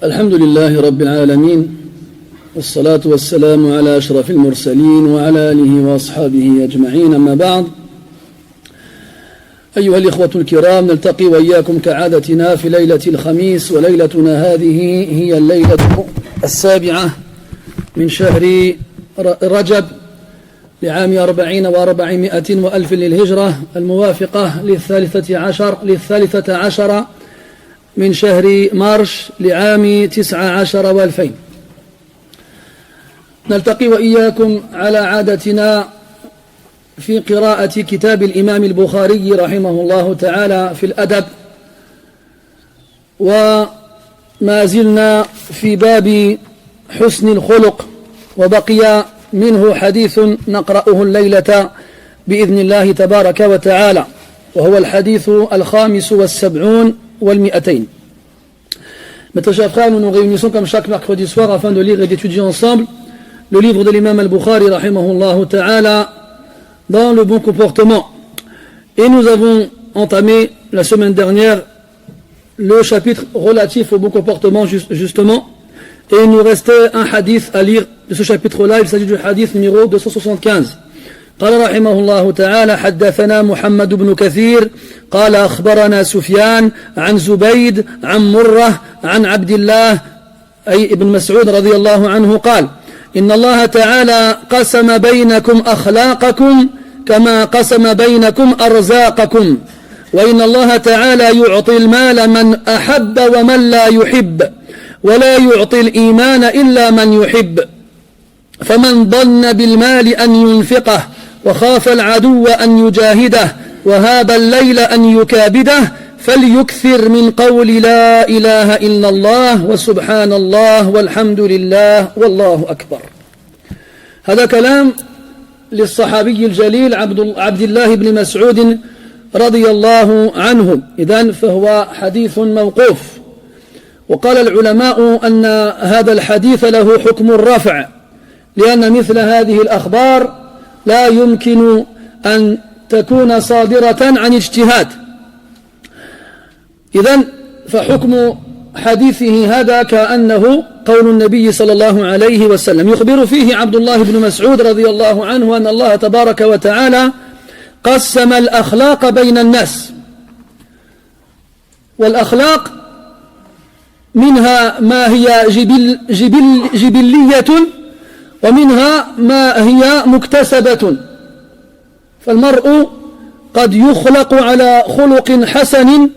الحمد لله رب العالمين، والصلاة والسلام على أشرف المرسلين وعلى آله وأصحابه أجمعين، أما بعد. أيها الإخوة الكرام، نلتقي وإياكم كعادتنا في ليلة الخميس، وليلتنا هذه هي الليلة 7 من شهر رجب لعام 40 و400 وألف للهجرة، الموافقة للثالثة عشر من شهر مارش لعام 19 و2000. نلتقي وإياكم على عادتنا في قراءة كتاب الإمام البخاري رحمه الله تعالى في الأدب، وما زلنا في باب حسن الخلق، وبقي منه حديث نقرأه الليلة بإذن الله تبارك وتعالى، وهو الحديث 75 و200. Mes très chers frères, nous nous réunissons comme chaque mercredi soir afin de lire et d'étudier ensemble le livre de l'imam al-Bukhari rahimahullah ta'ala dans le bon comportement. Et nous avons entamé la semaine dernière le chapitre relatif au bon comportement justement, et il nous restait un hadith à lire de ce chapitre-là. Il s'agit du hadith numéro 275. قال رحمه الله تعالى: حدثنا محمد بن كثير قال أخبرنا سفيان عن زبيد عن مرة عن عبد الله أي ابن مسعود رضي الله عنه قال: إن الله تعالى قسم بينكم أخلاقكم كما قسم بينكم أرزاقكم، وإن الله تعالى يعطي المال من أحب ومن لا يحب، ولا يعطي الإيمان إلا من يحب، فمن ظن بالمال أن ينفقه وخاف العدو أن يجاهده وهاب الليل أن يكابده فليكثر من قول لا إله إلا الله وسبحان الله والحمد لله والله أكبر. هذا كلام للصحابي الجليل عبد الله بن مسعود رضي الله عنه، إذن فهو حديث موقوف. وقال العلماء أن هذا الحديث له حكم الرفع، لأن مثل هذه الأخبار لا يمكن أن تكون صادرة عن اجتهاد. إذن فحكم حديثه هذا كأنه قول النبي صلى الله عليه وسلم، يخبر فيه عبد الله بن مسعود رضي الله عنه أن الله تبارك وتعالى قسم الأخلاق بين الناس، والأخلاق منها ما هي جبلية، ومنها ما هي مكتسبة. فالمرء قد يخلق على خلق حسن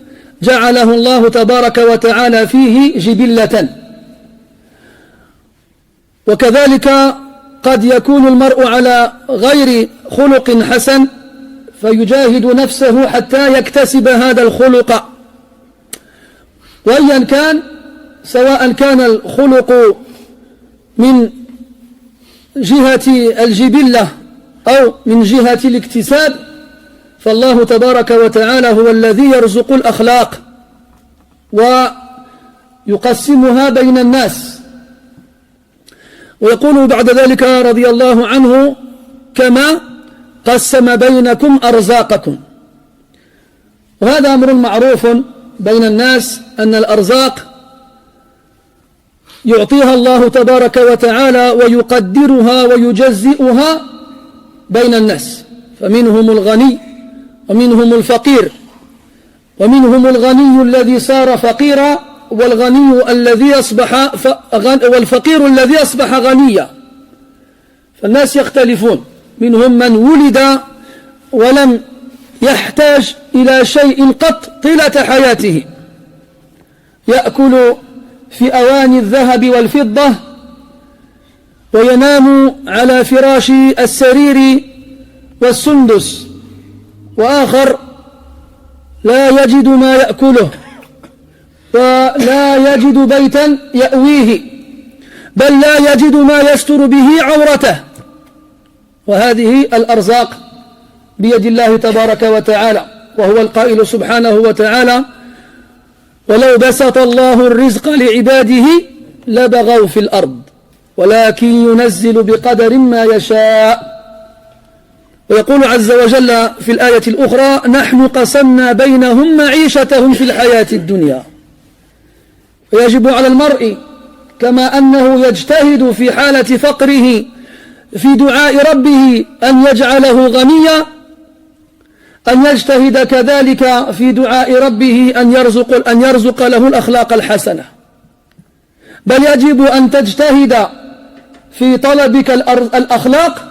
جعله الله تبارك وتعالى فيه جبلة، وكذلك قد يكون المرء على غير خلق حسن فيجاهد نفسه حتى يكتسب هذا الخلق، وأيا كان، سواء كان الخلق من جهة الجبلة أو من جهة الاكتساب، فالله تبارك وتعالى هو الذي يرزق الأخلاق ويقسمها بين الناس. ويقول بعد ذلك رضي الله عنه: كما قسم بينكم أرزاقكم. وهذا أمر معروف بين الناس أن الأرزاق يعطيها الله تبارك وتعالى ويقدرها ويجزئها بين الناس، فمنهم الغني ومنهم الفقير، ومنهم الغني الذي صار فقيرا، والغني الذي أصبح والفقير الذي أصبح غنيا. فالناس يختلفون، منهم من ولد ولم يحتاج إلى شيء قط طيلة حياته، يأكل في أواني الذهب والفضة وينام على فراش السرير والسندس، وآخر لا يجد ما يأكله ولا يجد بيتا يأويه، بل لا يجد ما يستر به عورته. وهذه الأرزاق بيد الله تبارك وتعالى، وهو القائل سبحانه وتعالى: ولو بسط الله الرزق لعباده لبغوا في الأرض ولكن ينزل بقدر ما يشاء. ويقول عز وجل في الآية الأخرى: نحن قسمنا بينهم معيشتهم في الحياة الدنيا. ويجب على المرء كما أنه يجتهد في حالة فقره في دعاء ربه أن يجعله غنيا، أن يجتهد كذلك في دعاء ربه أن يرزق له الأخلاق الحسنة، بل يجب أن تجتهد في طلبك الأخلاق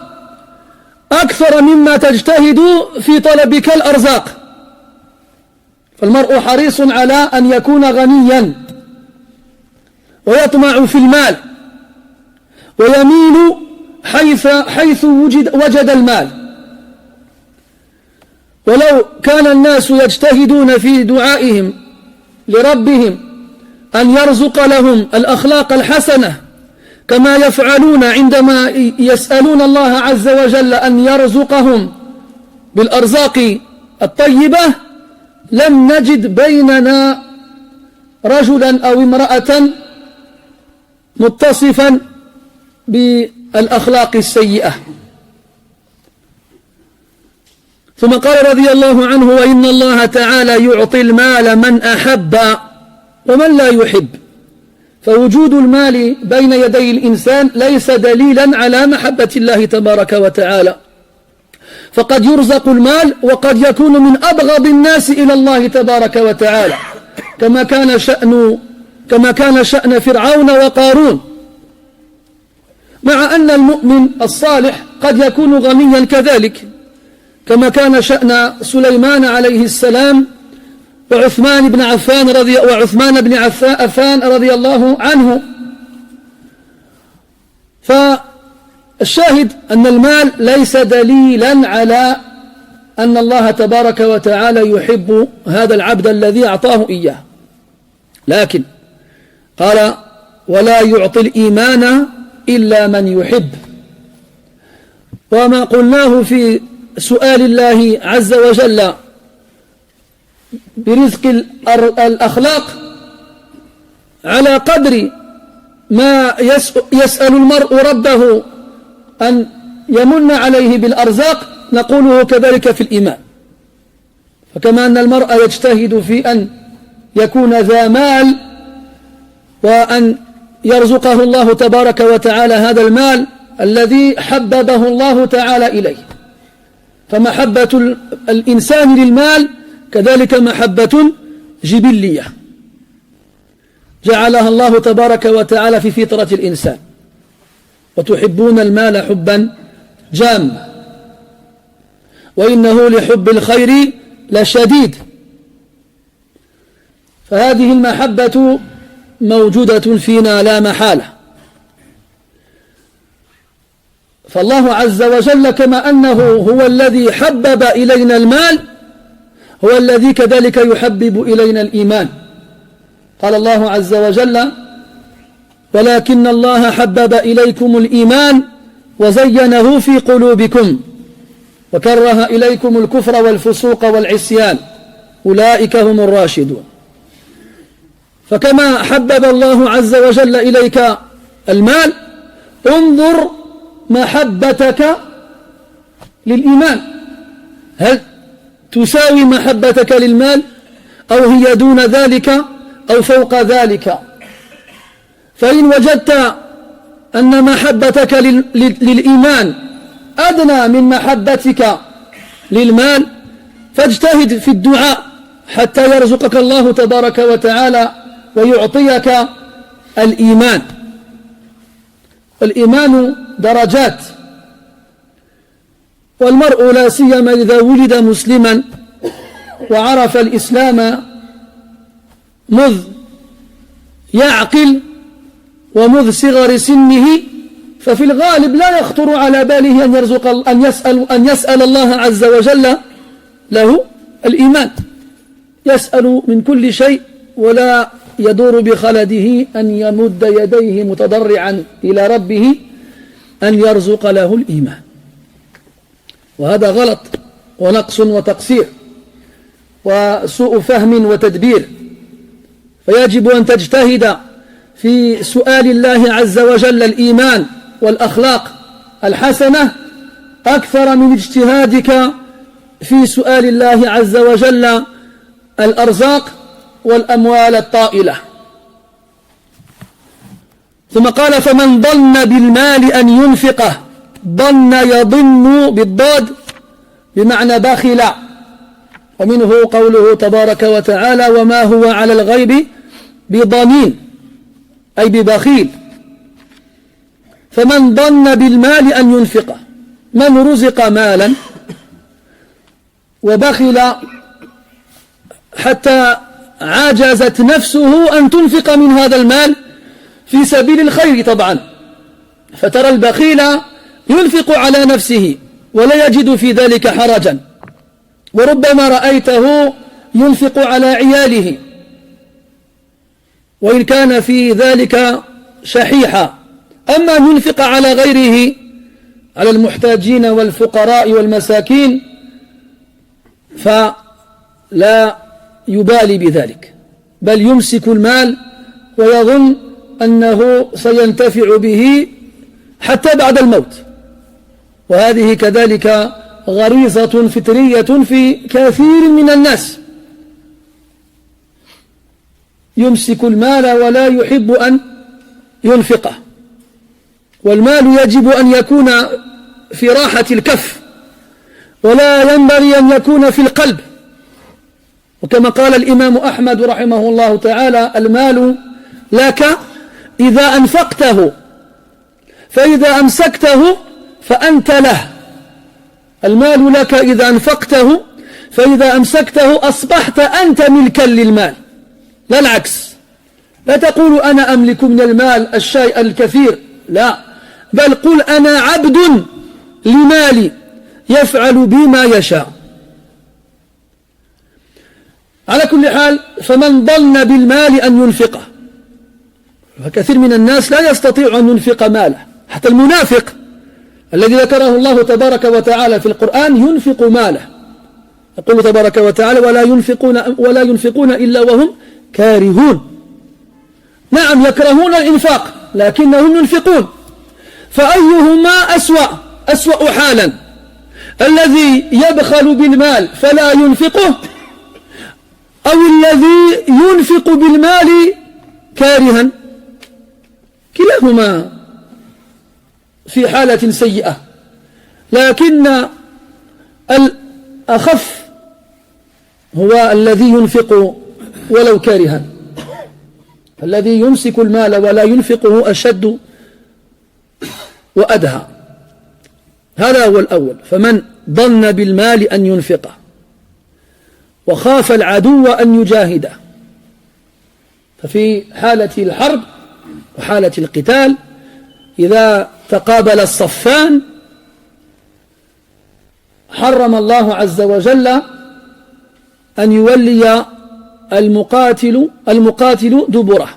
أكثر مما تجتهد في طلبك الأرزاق. فالمرء حريص على أن يكون غنيا ويطمع في المال ويميل حيث وجد المال. ولو كان الناس يجتهدون في دعائهم لربهم أن يرزق لهم الأخلاق الحسنة كما يفعلون عندما يسألون الله عز وجل أن يرزقهم بالأرزاق الطيبة، لم نجد بيننا رجلا أو امرأة متصفا بالأخلاق السيئة. ثم قال رضي الله عنه: وإن الله تعالى يعطي المال من أحب ومن لا يحب. فوجود المال بين يدي الإنسان ليس دليلا على محبة الله تبارك وتعالى، فقد يرزق المال وقد يكون من أبغض الناس إلى الله تبارك وتعالى، كما كان شأن فرعون وقارون، مع أن المؤمن الصالح قد يكون غنيا كذلك، كما كان شأن سليمان عليه السلام وعثمان بن عفان رضي الله عنه. فالشاهد أن المال ليس دليلا على أن الله تبارك وتعالى يحب هذا العبد الذي أعطاه إياه، لكن قال: ولا يعطي الإيمان إلا من يحب. وما قلناه في سؤال الله عز وجل برزق الأخلاق على قدر ما يسأل المرء ربه أن يمن عليه بالأرزاق، نقوله كذلك في الإيمان. فكما أن المرء يجتهد في أن يكون ذا مال وأن يرزقه الله تبارك وتعالى هذا المال الذي حببه الله تعالى إليه، فمحبة الإنسان للمال كذلك محبة جبلية جعلها الله تبارك وتعالى في فطرة الإنسان: وتحبون المال حبا جاما وإنه لحب الخير لشديد. فهذه المحبة موجودة فينا لا محالة. فالله عز وجل كما أنه هو الذي حبب إلينا المال، هو الذي كذلك يحبب إلينا الإيمان. قال الله عز وجل: ولكن الله حبب إليكم الإيمان وزينه في قلوبكم وكره إليكم الكفر والفسوق والعصيان أولئك هم الراشدون. فكما حبب الله عز وجل إليك المال، انظر محبتك للإيمان، هل تساوي محبتك للمال أو هي دون ذلك أو فوق ذلك؟ فإن وجدت أن محبتك للإيمان أدنى من محبتك للمال فاجتهد في الدعاء حتى يرزقك الله تبارك وتعالى ويعطيك الإيمان. الإيمان درجات، والمرء لا سيما إذا ولد مسلما وعرف الإسلام مذ يعقل ومذ صغر سنه، ففي الغالب لا يخطر على باله أن يسأل الله عز وجل له الإيمان. يسأل من كل شيء ولا يدور بخلده أن يمد يديه متضرعا إلى ربه أن يرزق له الإيمان، وهذا غلط ونقص وتقصير وسوء فهم وتدبير. فيجب أن تجتهد في سؤال الله عز وجل الإيمان والأخلاق الحسنة أكثر من اجتهادك في سؤال الله عز وجل الأرزاق والأموال الطائلة. ثم قال فمن ظن بالمال أن ينفقه، ظن يظن بالضاد بمعنى بخل، ومنه قوله تبارك وتعالى وما هو على الغيب بضنين أي ببخيل. فمن ظن بالمال أن ينفقه، من رزق مالا وبخل حتى عاجزت نفسه أن تنفق من هذا المال في سبيل الخير طبعا، فترى البخيل ينفق على نفسه ولا يجد في ذلك حرجا، وربما رأيته ينفق على عياله وإن كان في ذلك شحيحا. أما أن ينفق على غيره، على المحتاجين والفقراء والمساكين، فلا يبالي بذلك، بل يمسك المال ويظن أنه سينتفع به حتى بعد الموت. وهذه كذلك غريزة فطرية في كثير من الناس، يمسك المال ولا يحب أن ينفقه. والمال يجب أن يكون في راحة الكف، ولا ينبغي أن يكون في القلب. وكما قال الإمام أحمد رحمه الله تعالى المال لك إذا أنفقته، فإذا أمسكته فأنت له. المال لك إذا أنفقته، فإذا أمسكته أصبحت أنت ملكا للمال، لا العكس. لا تقول أنا أملك من المال الشيء الكثير، لا، بل قل أنا عبد لمالي يفعل بي ما يشاء. على كل حال، فمن ظن بالمال أن ينفقه، فكثير من الناس لا يستطيع أن ينفق ماله، حتى المنافق الذي ذكره الله تبارك وتعالى في القرآن ينفق ماله. يقول تبارك وتعالى ولا ينفقون إلا وهم كارهون. نعم يكرهون الإنفاق لكنهم ينفقون. فأيهما أسوأ حالا، الذي يبخل بالمال فلا ينفقه، أو الذي ينفق بالمال كارها؟ كلاهما في حالة سيئة، لكن الأخف هو الذي ينفق ولو كارها. الذي يمسك المال ولا ينفقه أشد وأدهى. هذا هو الأول. فمن ظن بالمال أن ينفقه وخاف العدو أن يجاهده. ففي حالة الحرب وحالة القتال إذا تقابل الصفان حرم الله عز وجل أن يولي المقاتل دبره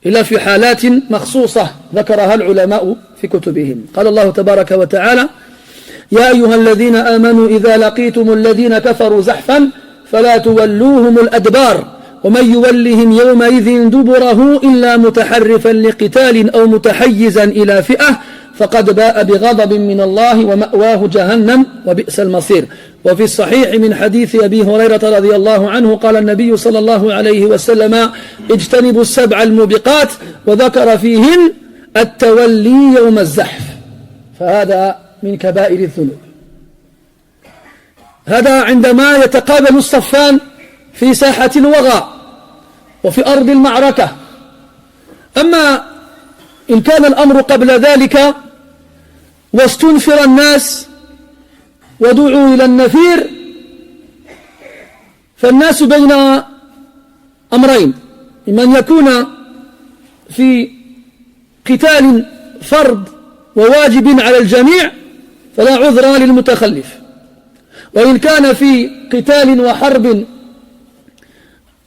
إلا في حالات مخصوصة ذكرها العلماء في كتبهم. قال الله تبارك وتعالى يا أيها الذين آمنوا إذا لقيتم الذين كفروا زحفا فلا تولوهم الأدبار ومن يولهم يومئذ دبره إلا متحرفا لقتال أو متحيزا إلى فئة فقد باء بغضب من الله ومأواه جهنم وبئس المصير. وفي الصحيح من حديث أبي هريرة رضي الله عنه قال النبي صلى الله عليه وسلم اجتنبوا السبع الموبقات وذكر فيهن التولي يوم الزحف، فهذا من كبائر الذنوب. هذا عندما يتقابل الصفان في ساحة الوغى وفي أرض المعركة. أما إن كان الأمر قبل ذلك واستنفر الناس ودعوا إلى النفير، فالناس بين أمرين: إما أن يكون في قتال فرض وواجب على الجميع فلا عذر للمتخلف، وإن كان في قتال وحرب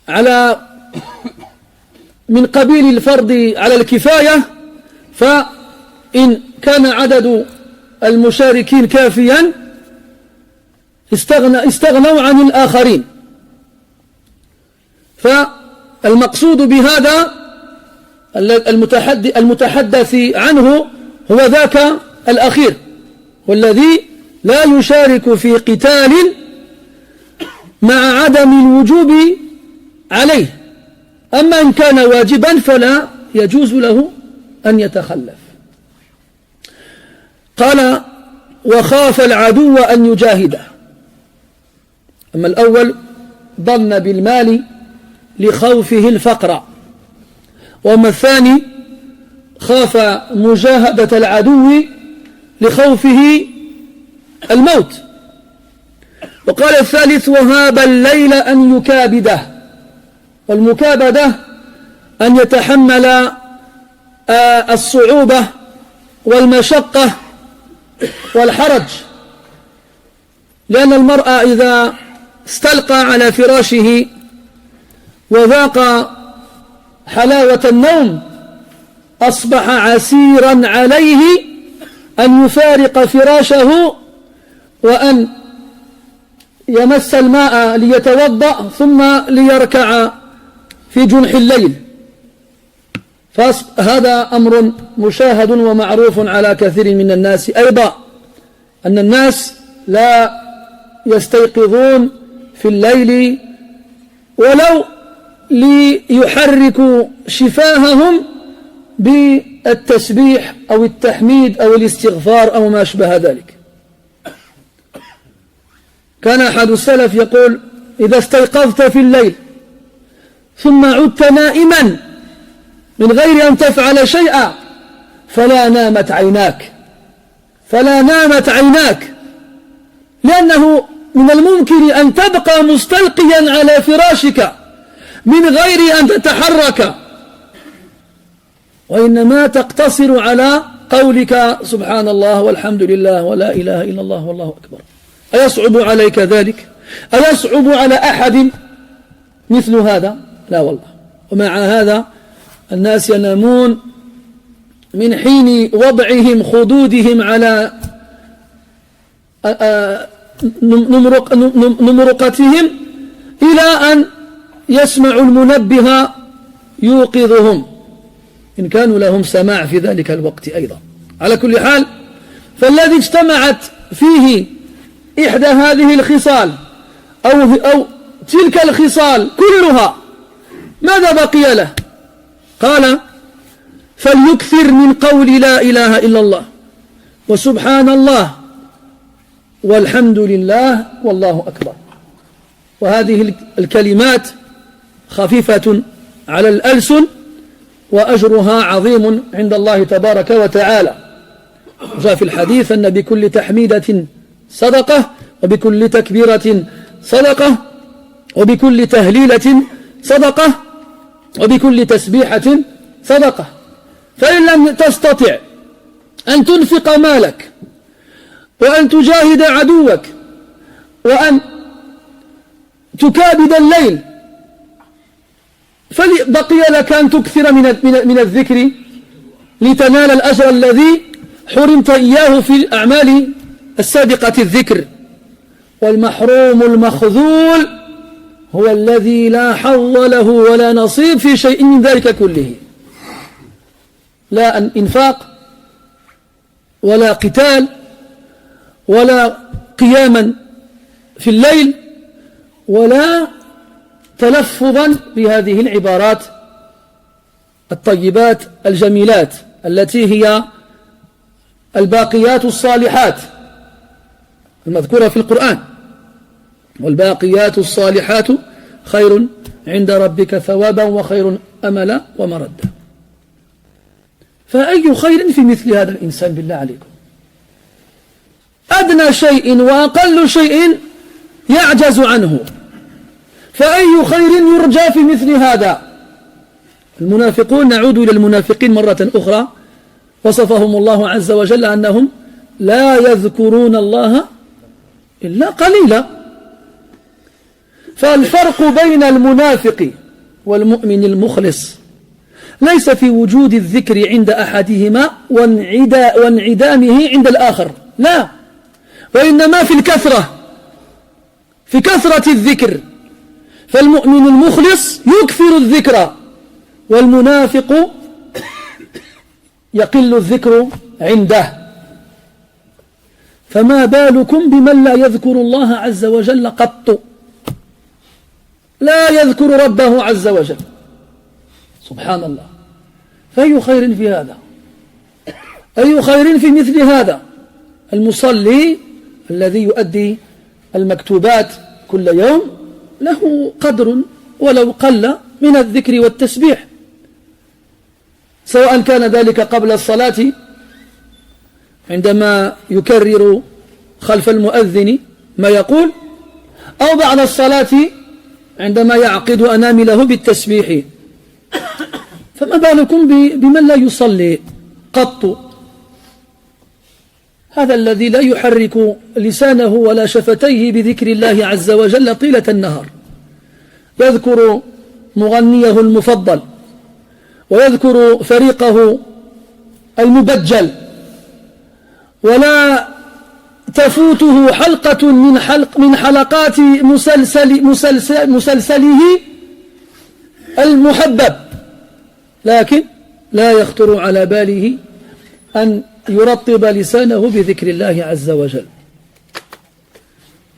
على من قبيل الفرض على الكفاية، فإن كان عدد المشاركين كافيا استغنوا عن الآخرين. فالمقصود بهذا المتحدث عنه هو ذاك الأخير، والذي لا يشارك في قتال مع عدم الوجوب عليه. أما إن كان واجبا فلا يجوز له أن يتخلف. قال وخاف العدو أن يجاهده. أما الأول ظن بالمال لخوفه الفقر، وأما الثاني خاف مجاهدة العدو لخوفه الموت. وقال الثالث وهاب الليل أن يكابده، والمكابدة أن يتحمل الصعوبة والمشقة والحرج، لأن المرء إذا استلقى على فراشه وذاق حلاوة النوم أصبح عسيرا عليه أن يفارق فراشه وأن يمس الماء ليتوضأ ثم ليركع في جنح الليل. فهذا أمر مشاهد ومعروف على كثير من الناس أيضا، أن الناس لا يستيقظون في الليل ولو ليحركوا شفاههم بالتسبيح أو التحميد أو الاستغفار أو ما أشبه ذلك. كان أحد السلف يقول إذا استيقظت في الليل ثم عدت نائما من غير أن تفعل شيئا فلا نامت عيناك، لأنه من الممكن أن تبقى مستلقيا على فراشك من غير أن تتحرك، وإنما تقتصر على قولك سبحان الله والحمد لله ولا إله إلا الله والله أكبر. أيصعب عليك ذلك؟ أيصعب على أحد مثل هذا؟ لا والله. ومع هذا الناس ينامون من حين وضعهم خدودهم على نمرقتهم إلى أن يسمعوا المنبه يوقظهم إن كانوا لهم سماع في ذلك الوقت أيضا. على كل حال، فالذي اجتمعت فيه إحدى هذه الخصال أو تلك الخصال كلها، ماذا بقي له؟ قال فليكثر من قول لا إله إلا الله وسبحان الله والحمد لله والله أكبر. وهذه الكلمات خفيفة على الألسن وأجرها عظيم عند الله تبارك وتعالى. جاء في الحديث أن بكل تحميدة صدقة، وبكل تكبيرة صدقة، وبكل تهليلة صدقة، وبكل تسبيحة صدقة. فإن لم تستطع أن تنفق مالك وأن تجاهد عدوك وأن تكابد الليل، فبقي لك أن تكثر من الذكر لتنال الأجر الذي حرمت إياه في الأعمال السابقة الذكر. والمحروم المخذول هو الذي لا حظ له ولا نصيب في شيء من ذلك كله، لا إنفاق ولا قتال ولا قياما في الليل ولا تلفظا بهذه العبارات الطيبات الجميلات التي هي الباقيات الصالحات المذكورة في القرآن. والباقيات الصالحات خير عند ربك ثوابا وخير أملا ومردا. فأي خير في مثل هذا الإنسان بالله عليكم؟ أدنى شيء وأقل شيء يعجز عنه، فأي خير يرجى في مثل هذا؟ المنافقون، نعود إلى المنافقين مرة أخرى، وصفهم الله عز وجل أنهم لا يذكرون الله إلا قليلا. فالفرق بين المنافق والمؤمن المخلص ليس في وجود الذكر عند أحدهما وانعدامه عند الآخر، لا، وإنما في الكثرة، في كثرة الذكر. فالمؤمن المخلص يكثر الذكر، والمنافق يقل الذكر عنده. فما بالكم بمن لا يذكر الله عز وجل قط، لا يذكر ربه عز وجل، سبحان الله. فأي خير في هذا؟ أي خير في مثل هذا؟ المصلي الذي يؤدي المكتوبات كل يوم له قدر ولو قل من الذكر والتسبيح، سواء كان ذلك قبل الصلاة عندما يكرر خلف المؤذن ما يقول، أو بعد الصلاة عندما يعقد أنامله بالتسبيح. فما بالكم بمن لا يصلي قط؟ هذا الذي لا يحرك لسانه ولا شفتيه بذكر الله عز وجل طيلة النهار، يذكر مغنيه المفضل ويذكر فريقه المبجل، ولا تفوته حلقة من حلقات مسلسله المحبب، لكن لا يخطر على باله أن يرطب لسانه بذكر الله عز وجل.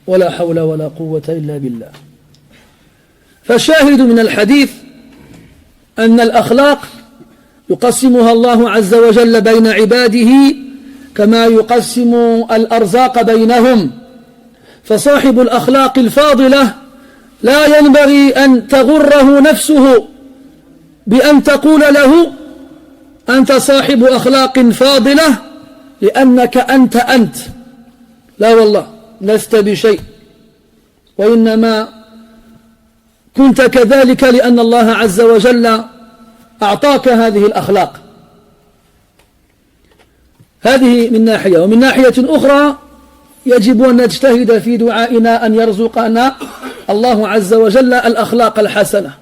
ولا حول ولا قوة إلا بالله. فالشاهد من الحديث أن الأخلاق يقسمها الله عز وجل بين عباده كما يقسم الأرزاق بينهم، فصاحب الأخلاق الفاضلة لا ينبغي أن تغره نفسه بأن تقول له أنت صاحب أخلاق فاضلة لأنك أنت لا والله، لست بشيء، وإنما كنت كذلك لأن الله عز وجل أعطاك هذه الأخلاق. هذه من ناحية. ومن ناحية أخرى يجب أن نجتهد في دعائنا أن يرزقنا الله عز وجل الأخلاق الحسنة،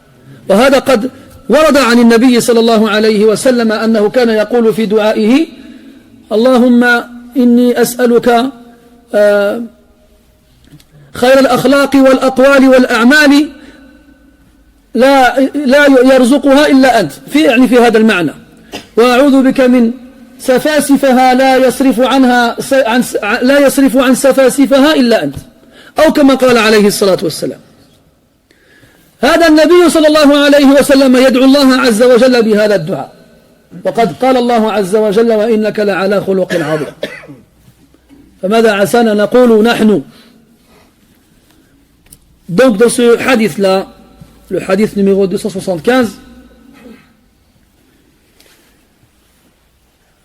وهذا قد ورد عن النبي صلى الله عليه وسلم أنه كان يقول في دعائه: اللهم إني أسألك خير الأخلاق والأقوال والأعمال لا يرزقها إلا أنت، يعني في هذا المعنى، وأعوذ بك من سفاسفها لا يصرف عن سفاسفها إلا أنت، أو كما قال عليه الصلاة والسلام. هذا النبي صلى الله عليه وسلم يدعو الله عز وجل بهذا الدعاء، وقد قال الله عز وجل: وإنك لعلى خلق عظيم. فماذا عسانا نقول نحن؟ Donc dans ce hadith-là, le hadith numéro 275,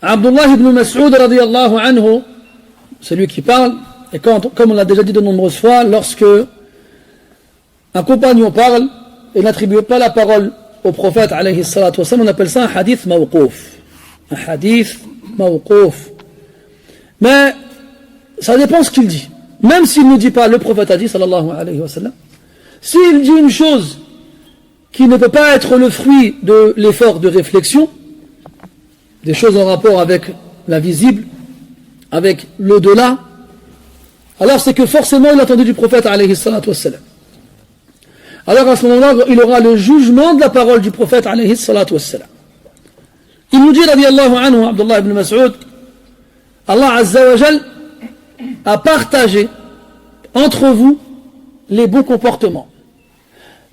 Abdullah ibn Mas'ud radiyallahu anhu, celui qui parle, et comme on l'a déjà dit de nombreuses fois, lorsque un compagnon parle et n'attribue pas la parole au prophète alayhi salatu wa sallam, on appelle ça un hadith mawqouf. Un hadith mawqouf. Mais ça dépend ce qu'il dit. Même s'il ne dit pas le prophète a dit sallallahu alayhi wa sallam, s'il dit une chose qui ne peut pas être le fruit de l'effort de réflexion, des choses en rapport avec l'invisible, avec l'au-delà, alors c'est que forcément il a entendu du prophète alayhi salatu wa sallam. Alors à ce moment-là, il aura le jugement de la parole du prophète alayhi salatu wa sallam. Il nous dit, radiyallahu anhu, Abdullah ibn Mas'ud, Allah azza wa jal a partagé entre vous les bons comportements,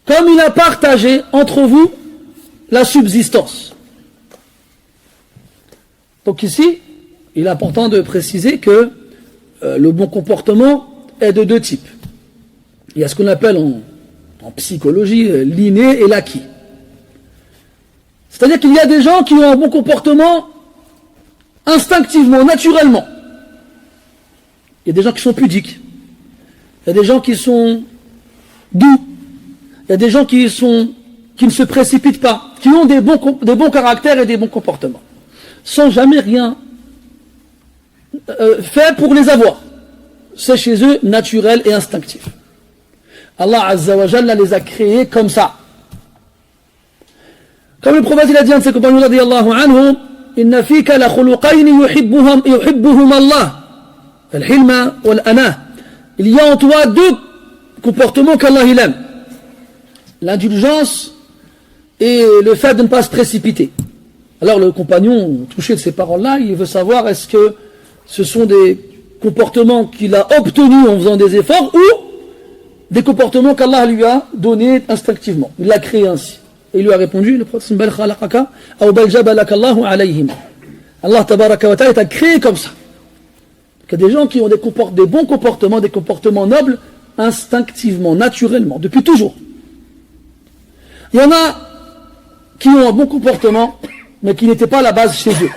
comme il a partagé entre vous la subsistance. Donc ici, il est important de préciser que le bon comportement est de deux types. Il y a ce qu'on appelle en psychologie l'inné et l'acquis. C'est-à-dire qu'il y a des gens qui ont un bon comportement instinctivement, naturellement. Il y a des gens qui sont pudiques. Il y a des gens qui sont doux. Il y a des gens qui ne se précipitent pas, qui ont des bons caractères et des bons comportements, sans jamais rien fait pour les avoir. C'est chez eux naturel et instinctif. Allah Azza wa Jalla les a créés comme ça. Comme le prophète il a dit à un de ses compagnons radiyallahu anhu: inna fika la khuluqayn yuhibbuhum Allah, al-hilma wal-ana. Il y a en toi deux comportements qu'Allah il aime: l'indulgence et le fait de ne pas se précipiter. Alors le compagnon, touché de ces paroles-là, il veut savoir est-ce que ce sont des comportements qu'il a obtenus en faisant des efforts ou des comportements qu'Allah lui a donnés instinctivement. Il l'a créé ainsi. Et il lui a répondu, le prophète: Allah tabaraka wa ta'ala t'a créé comme ça. Il y a des gens qui ont des bons comportements, des comportements nobles, instinctivement, naturellement, depuis toujours. Il y en a qui ont un bon comportement, mais qui n'étaient pas à la base chez eux.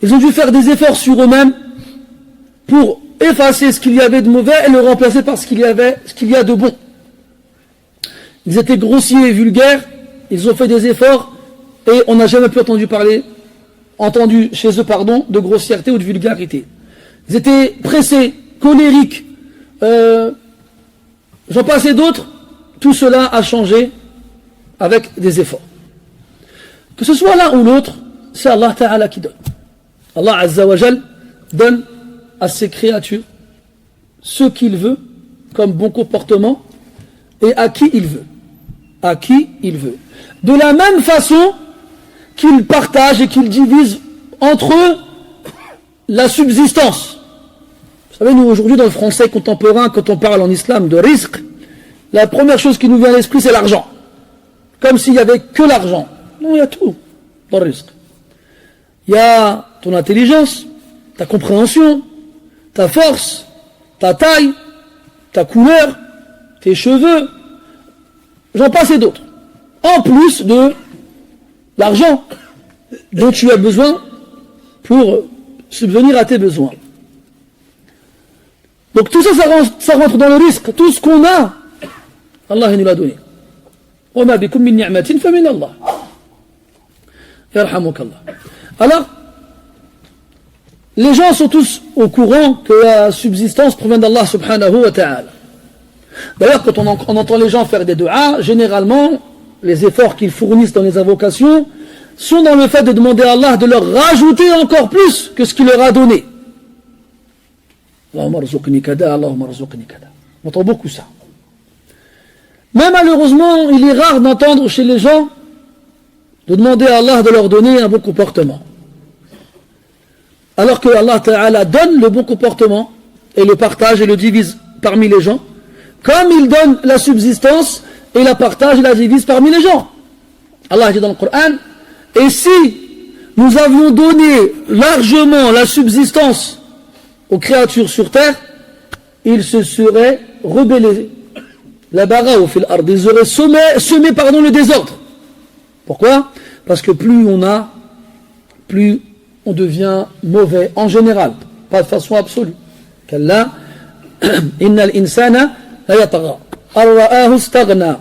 Ils ont dû faire des efforts sur eux-mêmes pour effacer ce qu'il y avait de mauvais et le remplacer par ce qu'il y a de bon. Ils étaient grossiers et vulgaires, ils ont fait des efforts et on n'a jamais pu entendu chez eux de grossièreté ou de vulgarité. Ils étaient pressés, colériques, j'en passais d'autres. Tout cela a changé avec des efforts. Que ce soit l'un ou l'autre, c'est Allah Ta'ala qui donne. Allah Azza wa Jal donne à ses créatures ce qu'il veut comme bon comportement et à qui il veut. À qui il veut. De la même façon qu'il partage et qu'il divise entre eux la subsistance. Vous savez, nous aujourd'hui dans le français contemporain, quand on parle en islam de risque, la première chose qui nous vient à l'esprit c'est l'argent. Comme s'il n'y avait que l'argent. Non, il y a tout dans le risque. Il y a ton intelligence, ta compréhension, ta force, ta taille, ta couleur, tes cheveux, j'en passe et d'autres. En plus de l'argent dont tu as besoin pour subvenir à tes besoins. Donc tout ça, ça rentre dans le risque. Tout ce qu'on a, Allah nous l'a donné. وَمَا بِكُم مِّن نِعْمَةٍ فَمِنَ اللَّهِ يَرْحَمُكَ اللَّهِ. Alors, les gens sont tous au courant que la subsistance provient d'Allah subhanahu wa ta'ala. D'ailleurs, quand on entend les gens faire des du'as, généralement, les efforts qu'ils fournissent dans les invocations sont dans le fait de demander à Allah de leur rajouter encore plus que ce qu'il leur a donné. Allahumma rzuqni kada, Allahumma rzuqni kada. On entend beaucoup ça. Mais malheureusement, il est rare d'entendre chez les gens de demander à Allah de leur donner un bon comportement. Alors que Allah Ta'ala donne le bon comportement et le partage et le divise parmi les gens, comme il donne la subsistance et la partage et la divise parmi les gens. Allah dit dans le Coran, et si nous avions donné largement la subsistance aux créatures sur terre, ils se seraient rebellés. La bara'u fil ard, ils auraient semé le désordre. Pourquoi? Parce que plus on a, plus on devient mauvais en général, pas de façon absolue. Kalla, innal insana la yatagha, ar-ra'ahu istaghna.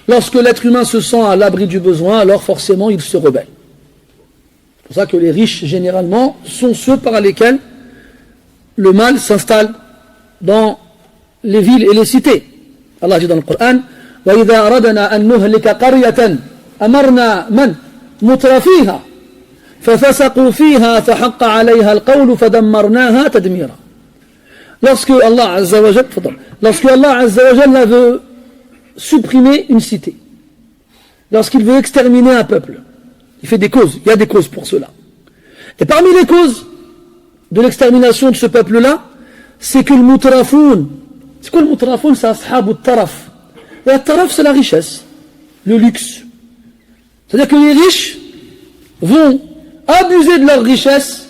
Lorsque l'être humain se sent à l'abri du besoin, alors forcément il se rebelle. C'est pour ça que les riches, généralement, sont ceux par lesquels le mal s'installe dans les villes et les cités. Allah dit dans le Coran, وَإِذَا أَرَدْنَا أَن نُهْلِكَ قَرْيَةً أَمَرْنَا مَنْ مُتْرَفِيهَا فَفَسَقُوا فِيهَا فَحَقَّ عَلَيْهَا الْقَوْلُ فَدَمَّرْنَاهَا تَدْمِيرًا. Lorsque Allah Azza wa Jalla veut supprimer une cité, lorsqu'il veut exterminer un peuple, il fait des causes, il y a des causes pour cela. Et parmi les causes de l'extermination de ce peuple-là, c'est que le mutrafoun, c'est quoi le mutrafoun? C'est ashab al-taraf. Et le taraf, c'est la richesse, le luxe. C'est-à-dire que les riches vont abuser de leur richesse,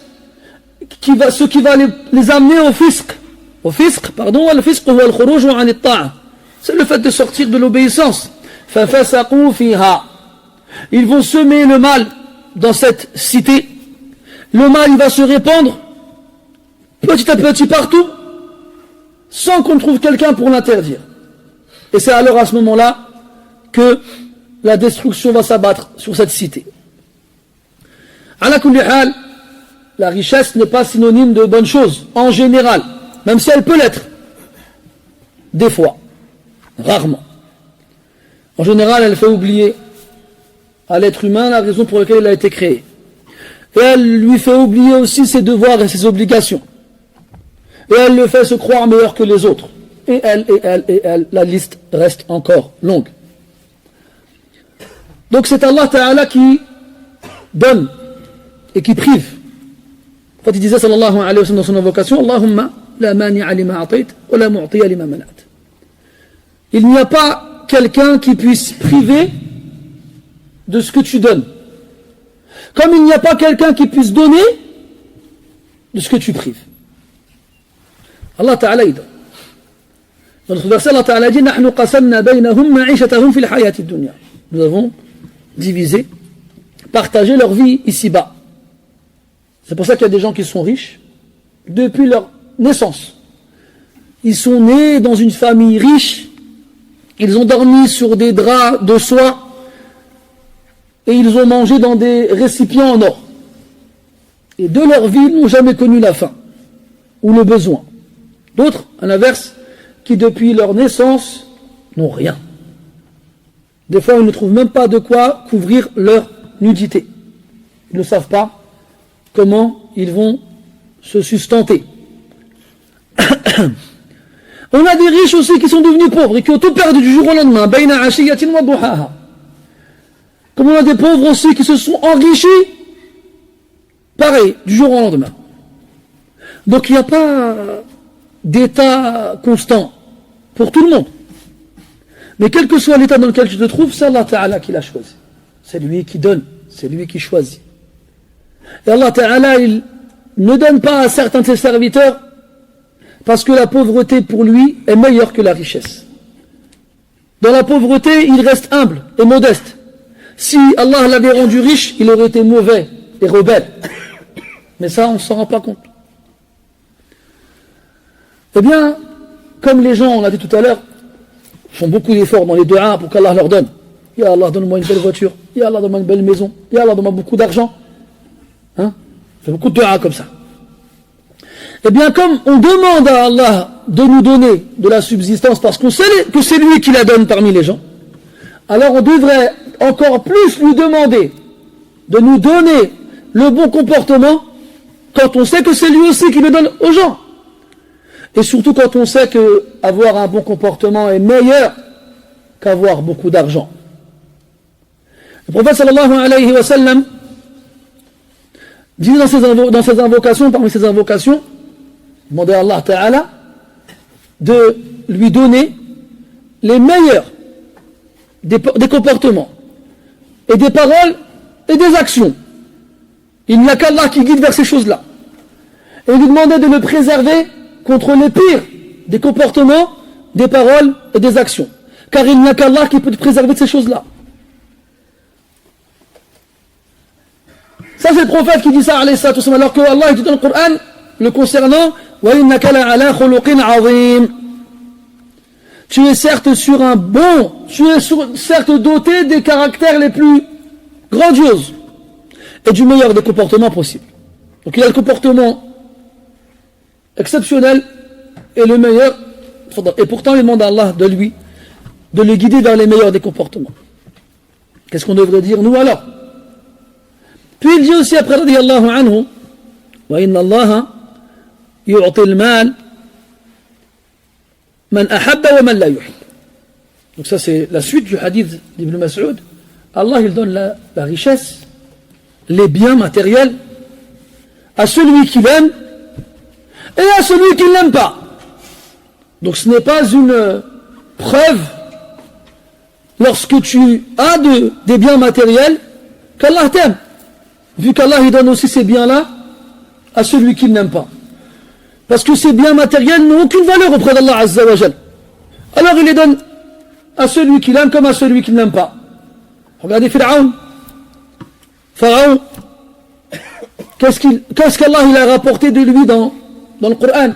ce qui va les amener au fisc. Au fisc, pardon, le fisc, c'est le fait de sortir de l'obéissance. Ils vont semer le mal dans cette cité. Le mal, il va se répandre petit à petit partout, sans qu'on trouve quelqu'un pour l'interdire. Et c'est alors à ce moment-là que la destruction va s'abattre sur cette cité. Ala kulli hal, la richesse n'est pas synonyme de bonne chose, en général, même si elle peut l'être. Des fois, rarement. En général, elle fait oublier à l'être humain la raison pour laquelle il a été créé. Et elle lui fait oublier aussi ses devoirs et ses obligations. Et elle le fait se croire meilleur que les autres. Et elle, la liste reste encore longue. Donc c'est Allah Ta'ala qui donne et qui prive. Quand il disait sallallahu alayhi wa sallam dans son invocation, Allahumma la mani'a lima a'tayt wa la mu'tiya lima mana'at. Il n'y a pas quelqu'un qui puisse priver de ce que tu donnes, comme il n'y a pas quelqu'un qui puisse donner de ce que tu prives. Allah Ta'ala il donne. Dans notre verset, Allah Ta'ala dit نحن قسمنا بينهم معيشتهم في الحياة الدنيا. Nous avons divisé, partagé leur vie ici-bas. C'est pour ça qu'il y a des gens qui sont riches depuis leur naissance. Ils sont nés dans une famille riche, ils ont dormi sur des draps de soie et ils ont mangé dans des récipients en or. Et de leur vie, ils n'ont jamais connu la faim ou le besoin. D'autres, à l'inverse, qui depuis leur naissance n'ont rien. Des fois, ils ne trouvent même pas de quoi couvrir leur nudité. Ils ne savent pas comment ils vont se sustenter. On a des riches aussi qui sont devenus pauvres et qui ont tout perdu du jour au lendemain. Comme on a des pauvres aussi qui se sont enrichis, pareil, du jour au lendemain. Donc il n'y a pas d'état constant pour tout le monde. Mais quel que soit l'état dans lequel tu te trouves, c'est Allah Ta'ala qui l'a choisi. C'est lui qui donne, c'est lui qui choisit. Et Allah Ta'ala, il ne donne pas à certains de ses serviteurs parce que la pauvreté pour lui est meilleure que la richesse. Dans la pauvreté, il reste humble et modeste. Si Allah l'avait rendu riche, il aurait été mauvais et rebelle. Mais ça, on ne s'en rend pas compte. Eh bien, comme les gens, on l'a dit tout à l'heure, font beaucoup d'efforts dans les du'a pour qu'Allah leur donne. Ya Allah, donne-moi une belle voiture. Ya Allah, donne-moi une belle maison. Ya Allah, donne-moi beaucoup d'argent. Hein? Fait beaucoup de du'a comme ça. Eh bien, comme on demande à Allah de nous donner de la subsistance parce qu'on sait que c'est lui qui la donne parmi les gens, alors on devrait encore plus lui demander de nous donner le bon comportement quand on sait que c'est lui aussi qui le donne aux gens. Et surtout quand on sait qu'avoir un bon comportement est meilleur qu'avoir beaucoup d'argent. Le prophète sallallahu alayhi wa sallam dit dans ses invocations, parmi ses invocations, demander à Allah Ta'ala de lui donner les meilleurs des comportements et des paroles et des actions. Il n'y a qu'Allah qui guide vers ces choses-là. Et il lui demandait de le préserver contre les pires des comportements, des paroles et des actions. Car il n'y a qu'Allah qui peut te préserver de ces choses-là. Ça c'est le prophète qui dit ça, alayhi salatu wassalam, alors que Allah dit dans le Coran, le concernant, وَإِنَّكَ لَعَلَى خُلُقٍ عَظِيمٍ. Tu es certes sur un bon, tu es certes doté des caractères les plus grandioses et du meilleur des comportements possibles. Donc il a le comportement exceptionnel et le meilleur, et pourtant il demande à Allah de le guider vers les meilleurs des comportements. Qu'est-ce qu'on devrait dire nous alors? Puis il dit aussi après radiyallahu anhu, wa inna Allah yu'ti al-mal man ahabba wa man la yuhib. Donc ça c'est la suite du hadith d'Ibn Mas'ud. Allah il donne la richesse, les biens matériels à celui qui l'aime et à celui qui ne l'aime pas. Donc ce n'est pas une preuve lorsque tu as des biens matériels qu'Allah t'aime, vu qu'Allah il donne aussi ces biens-là à celui qui ne l'aime pas. Parce que ces biens matériels n'ont aucune valeur auprès d'Allah Azza wa Jal. Alors il les donne à celui qui l'aime comme à celui qui ne l'aime pas. Regardez Pharaon. Pharaon, qu'est-ce qu'Allah il a rapporté de lui dans le Coran?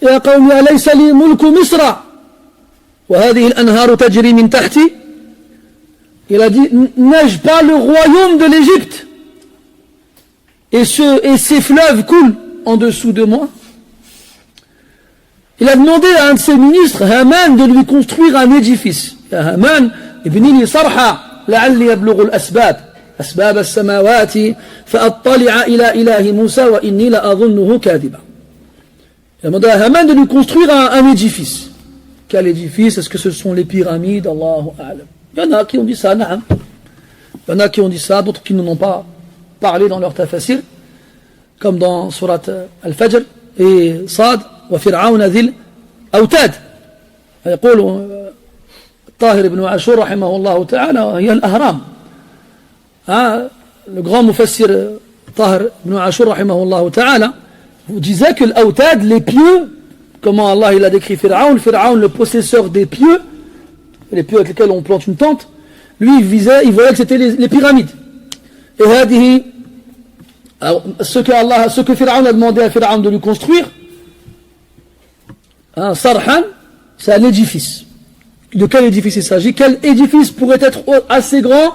يا قوم أليس لي ملك مصر وهذه الأنهار تجري من تحتي. Il a dit, n'ai-je pas le royaume de l'Égypte et ces fleuves coulent en dessous de moi? Il a demandé à un de ses ministres, Haman, de lui construire un édifice. Ya Haman, ibnini sarha la'alli yablughu al-asbab أسباب السماوات فأطلع إلى إله موسى وإني لأظنه كاذبا. Il a demandé à Haman de lui construire un édifice. Quel édifice? Est-ce que ce sont les pyramides? Allahu a'lam. Il y en a qui ont dit ça, na'am. Il y en a qui ont dit ça, d'autres qui n'en ont pas parlé dans leur tafasir, comme dans surat Al-Fajr et Sad wa Fir'aun dhil Awtad. يقول الطاهر بن عاشور رحمه الله تعالى هي الأهرام le grand mufassir Tahir ibn Ashur rahimahullah ta'ala, vous disait que l'Autad, les pieux, comment Allah il a décrit Pharaon, le possesseur des pieux, les pieux avec lesquels on plante une tente, lui il voyait que c'était les pyramides. Et hadihi, ce que Pharaon a demandé à Pharaon de lui construire, Sarhan, c'est un édifice. De quel édifice il s'agit? Quel édifice pourrait être assez grand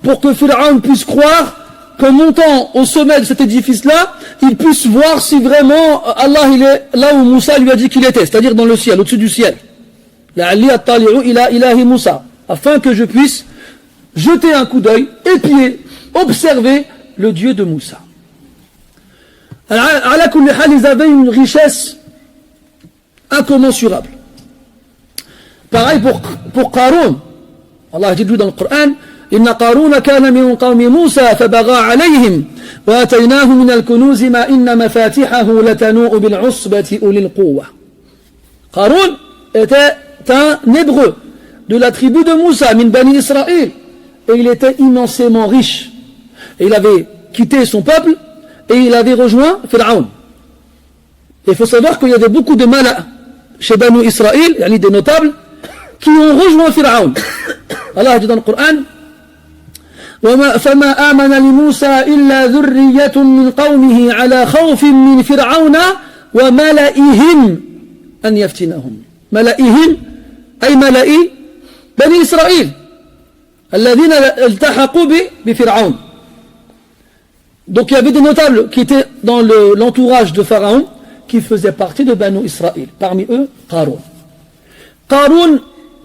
pour que Pharaon puisse croire qu'en montant au sommet de cet édifice-là, il puisse voir si vraiment Allah il est là où Moussa lui a dit qu'il était, c'est-à-dire dans le ciel, au-dessus du ciel. La'alli attali'u ila ilahi Moussa, afin que je puisse jeter un coup d'œil, épier, observer le Dieu de Moussa. Ala kulli hal, ils avaient une richesse incommensurable. Pareil pour Qarun. Allah dit dans le Coran, Inna Qaruna kana min qawmi Musa fabagha alayhim wa ataynahu min al-kunuz ma inna mafatihahu latanu'u bil 'usbati ulil quwwa. Qarun était un hébreu de la tribu de Moussa, min Bani Israël, et il était immensément riche. Et il avait quitté son peuple et il avait rejoint Pharaon. Il faut savoir qu'il y avait beaucoup de malades chez Bani Israël, yani des notables, qui ont rejoint Pharaon. Allah dit dans le Coran, فما آمن لموسى إلا ذرية من قومه على خوف من فرعون وملئهم أن يفتنهم. ملئهم أي ملئ بني إسرائيل الذين التحقوا بفرعون. Donc il y avait des notables qui étaient dans l'entourage de Pharaon qui faisaient partie de Banu Israël. Parmi eux, Qarun. Qarun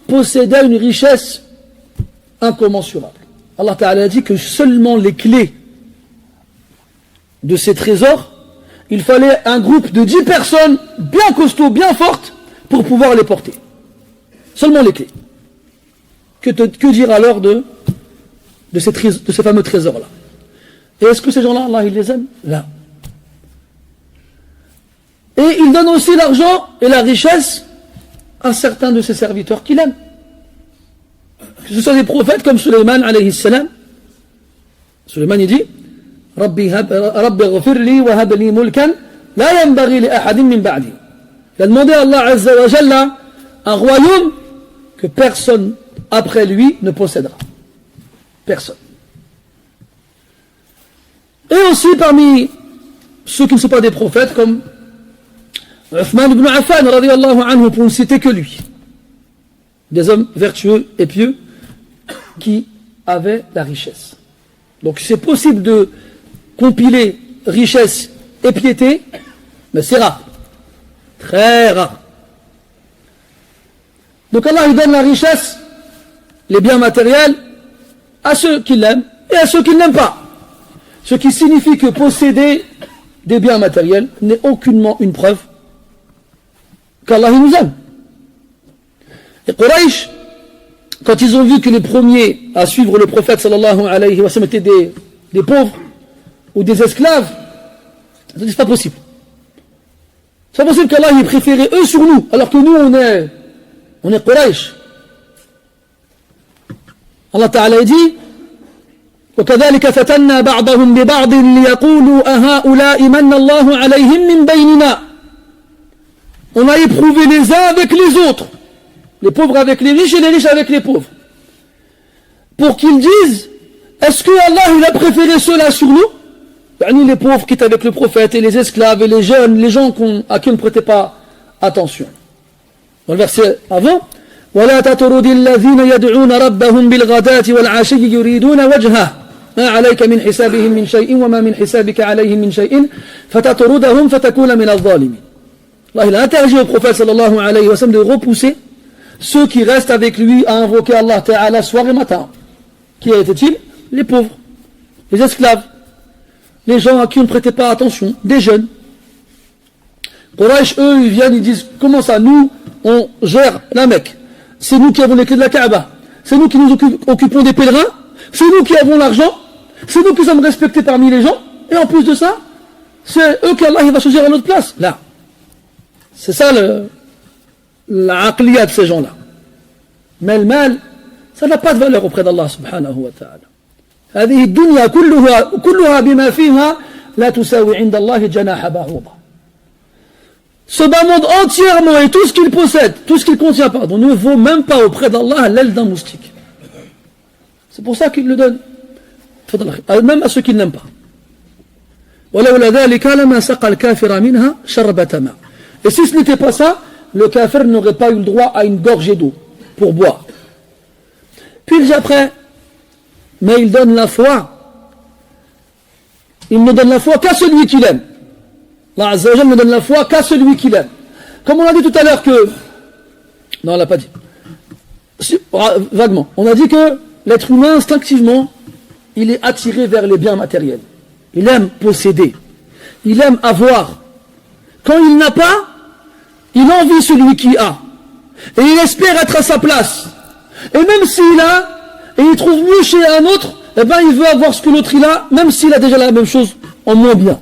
possédait une richesse incommensurable. Allah Ta'ala a dit que seulement les clés de ces trésors, il fallait un groupe de 10 personnes bien costauds, bien fortes, pour pouvoir les porter. Seulement les clés. Que dire alors de ces fameux trésors-là? Et est-ce que ces gens-là, Allah, il les aime? Là. Et il donne aussi l'argent et la richesse à certains de ses serviteurs qu'il aime. Que ce soit des prophètes comme Sulayman alayhi salam. Sulayman il dit Rabbi ghfir li wa hab li mulkan la yanbaghi li ahadin min ba'di. Il a demandé à Allah azza wa jalla un royaume que personne après lui ne possédera. Personne. Et aussi parmi ceux qui ne sont pas des prophètes comme Uthman ibn Affan radiyallahu anhu, pour ne citer que lui. Des hommes vertueux et pieux qui avaient la richesse. Donc c'est possible de compiler richesse et piété, mais c'est rare. Très rare. Donc Allah il donne la richesse, les biens matériels, à ceux qui l'aiment et à ceux qui ne l'aiment pas. Ce qui signifie que posséder des biens matériels n'est aucunement une preuve qu'Allah nous aime. Et Quraysh, quand ils ont vu que les premiers à suivre le prophète sallallahu alayhi wa sallam étaient des pauvres ou des esclaves, ils ont dit c'est pas possible. C'est pas possible qu'Allah ait préféré eux sur nous, alors que nous on est Quraysh. Allah Ta'ala dit وكذلك فتنا بعضهم ببعض ليقولوا أهؤلاء من الله عليهم من بيننا. On a éprouvé les uns avec les autres, les pauvres avec les riches et les riches avec les pauvres, pour qu'ils disent est-ce que Allah il a préféré ceux-là sur nous, les pauvres qui étaient avec le prophète et les esclaves et les jeunes, les gens à qui on ne prêtait pas attention. Dans le verset avant, ولا تطرد الذين يدعون ربهم بالغداة والعشي يريدون وجهه ما عليك من حسابهم من شيء وما من حسابك عليهم من شيء فتطردهم فتكون من الظالمين. Allah il a interdit au prophète sallallahu alayhi wa sallam de repousser ceux qui restent avec lui à invoquer Allah Ta'ala soir et matin. Qui étaient-ils? Les pauvres, les esclaves, les gens à qui on ne prêtait pas attention, des jeunes. Quraysh, eux, ils viennent, ils disent comment ça, nous, on gère la Mecque. C'est nous qui avons les clés de la Kaaba. C'est nous qui nous occupons des pèlerins. C'est nous qui avons l'argent. C'est nous qui sommes respectés parmi les gens. Et en plus de ça, c'est eux qu'Allah va choisir à notre place. Là. C'est ça la aqliya de ces gens-là. Mais le mal, ça n'a pas de valeur auprès d'Allah subhanahu wa ta'ala. هذه الدنيا كلها بما فيها لا تساوي عند الله جناح بعوضة. Ce bas monde entièrement et tout ce qu'il possède, tout ce qu'il contient, pardon, ne vaut même pas auprès d'Allah l'aile d'un moustique. C'est pour ça qu'il le donne, même à ceux qui ne l'aiment pas. ولولا ذلك لما سقى الكافر منها شربة ماء. Et si ce n'était pas ça, le kafir n'aurait pas eu le droit à une gorgée d'eau pour boire. Puis après, mais il donne la foi. Il ne donne la foi qu'à celui qu'il aime. Allah Azza wa Jalla ne donne la foi qu'à celui qu'il aime. Comme on a dit tout à l'heure que... Non, on l'a pas dit. Vaguement. On a dit que l'être humain, instinctivement, il est attiré vers les biens matériels. Il aime posséder. Il aime avoir. Quand il n'a pas, il envie celui qui a. Et il espère être à sa place. Et même s'il a, et il trouve mieux chez un autre, eh ben il veut avoir ce que l'autre il a, même s'il a déjà la même chose en moins bien.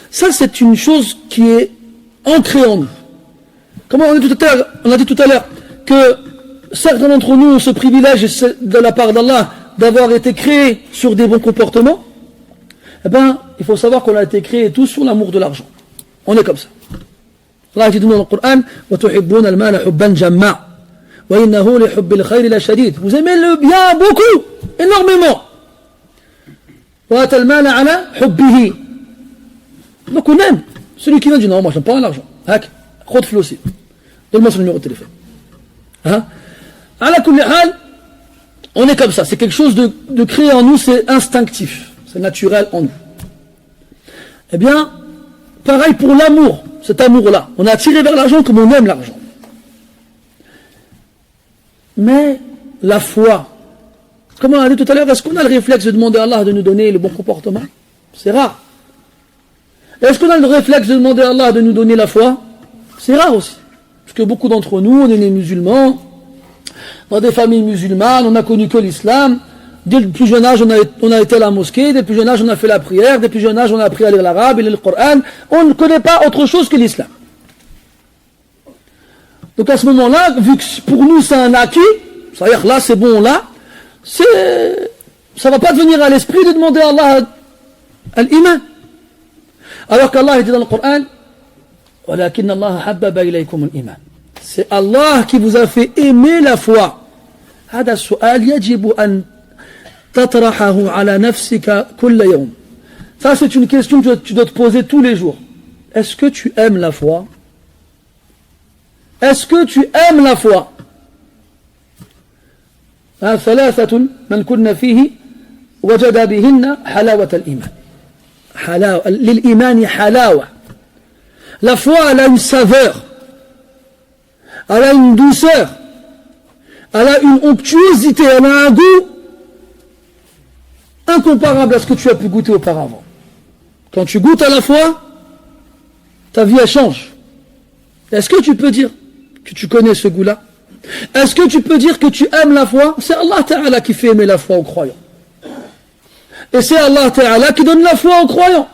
Ça, c'est une chose qui est ancrée en nous. Comme on a dit tout à l'heure que certains d'entre nous ont ce privilège de la part d'Allah d'avoir été créés sur des bons comportements. Eh ben, il faut savoir qu'on a été créés tous sur l'amour de l'argent. On est comme ça. Allah dit dans le Coran, وَتُحِبُّونَ الْمَالَ حُبًّا جَمًّا وَإِنَّهُ لِحُبِّ الْخَيْرِ لَشَدِيدٌ. Vous aimez le bien beaucoup, énormément. وَأَتَى الْمَالَ عَلَى حُبِّهِ. Donc on aime. Celui qui vient dit non, moi j'aime pas l'argent. Hack, khod flossi. Donne-moi son numéro de téléphone. Hein? Ala kulli hal, on est comme ça. C'est quelque chose de créé en nous, c'est instinctif. C'est naturel en nous. Eh bien, pareil pour l'amour. Cet amour-là. On est attiré vers l'argent comme on aime l'argent. Mais la foi, comme on a dit tout à l'heure, est-ce qu'on a le réflexe de demander à Allah de nous donner le bon comportement? C'est rare. Est-ce qu'on a le réflexe de demander à Allah de nous donner la foi? C'est rare aussi. Parce que beaucoup d'entre nous, on est nés musulmans, dans des familles musulmanes, on n'a connu que l'islam. Dès le plus jeune âge, on a été à la mosquée, dès le plus jeune âge, on a fait la prière, dès le plus jeune âge, on a appris à lire l'arabe, et le Coran. On ne connaît pas autre chose que l'islam. Donc à ce moment-là, vu que pour nous c'est un acquis, c'est-à-dire là c'est bon, là, ça ne va pas devenir à l'esprit de demander à Allah l'iman. Alors qu'Allah dit dans le Coran, وَلَكِنَّ اللَّهَ حَبَّبَ إِلَيْكُمُ الْإِيمَانِ. C'est Allah qui vous a fait aimer la foi. هذا السؤال يجب أن تطرحه على نفسك كل يوم. Ça c'est une question que tu dois te poser tous les jours. Est-ce que tu aimes la foi? Est-ce que tu aimes la foi? ثلاثة من كن فيه وجد بهن حلاوة الإيمان. للإيمان حلاوة. La foi, elle a une saveur, elle a une douceur, elle a une onctuosité, elle a un goût incomparable à ce que tu as pu goûter auparavant. Quand tu goûtes à la foi, ta vie elle change. Est-ce que tu peux dire que tu connais ce goût-là? Est-ce que tu peux dire que tu aimes la foi? C'est Allah Ta'ala qui fait aimer la foi aux croyants. Et c'est Allah Ta'ala qui donne la foi aux croyants.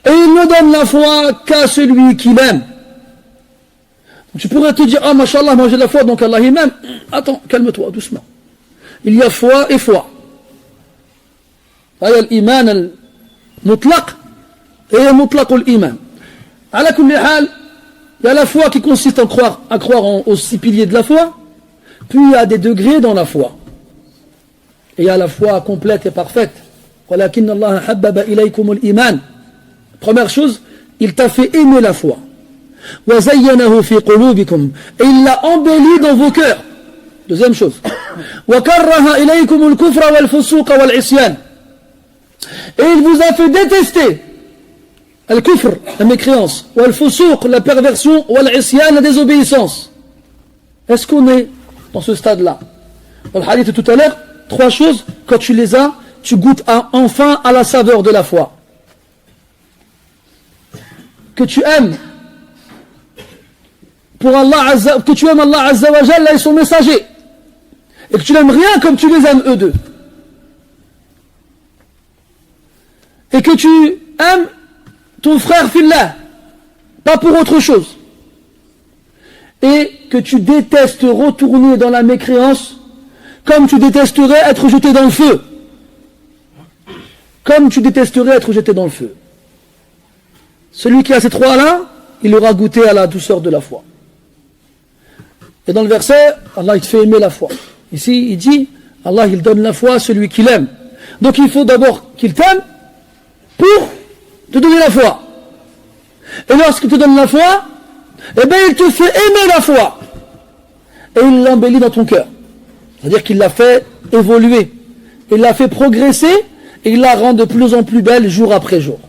Et il ne donne la foi qu'à celui qu'il aime. Donc tu pourrais te dire, ah, mashallah, moi j'ai la foi, donc Allah il m'aime. Attends, calme-toi, doucement. Il y a foi et foi. Il y a l'iman al-mutlaq et mutlaq al-iman. Ala kulli hal, il y a la foi qui consiste à croire aux 6 piliers de la foi, puis il y a des degrés dans la foi. Et il y a la foi complète et parfaite. وَلَكِنَّ اللَّهَ حَبَّبَ إِلَيْكُمُ الْإِيمَانِ. Première chose, il t'a fait aimer la foi. وَزَيَّنَهُ فِي قُلُوبِكُمْ. Et il l'a embelli dans vos cœurs. Deuxième chose. وَكَرَّهَ إِلَيْكُمُ الْكُفْرَ وَالْفُسُوقَ وَالْعِصْيَانَ. Et il vous a fait détester al-kufr, la mécréance, wal-fusuq, la perversion, wal-isyan, la désobéissance. Est-ce qu'on est dans ce stade-là? Dans le hadith de tout à l'heure, 3 choses, quand tu les as, tu goûtes enfin à la saveur de la foi. Que tu aimes pour Allah Azza, que tu aimes Allah Azza wa Jalla et son messager, et que tu n'aimes rien comme tu les aimes eux deux, et que tu aimes ton frère fillah, pas pour autre chose, et que tu détestes retourner dans la mécréance comme tu détesterais être jeté dans le feu. comme tu détesterais être jeté dans le feu. Celui qui a ces trois-là, il aura goûté à la douceur de la foi. Et dans le verset, Allah il te fait aimer la foi. Ici, il dit, Allah il donne la foi à celui qu'il aime. Donc il faut d'abord qu'il t'aime pour te donner la foi. Et lorsqu'il te donne la foi, eh bien il te fait aimer la foi. Et il l'embellit dans ton cœur. C'est-à-dire qu'il l'a fait évoluer. Il l'a fait progresser et il la rend de plus en plus belle jour après jour.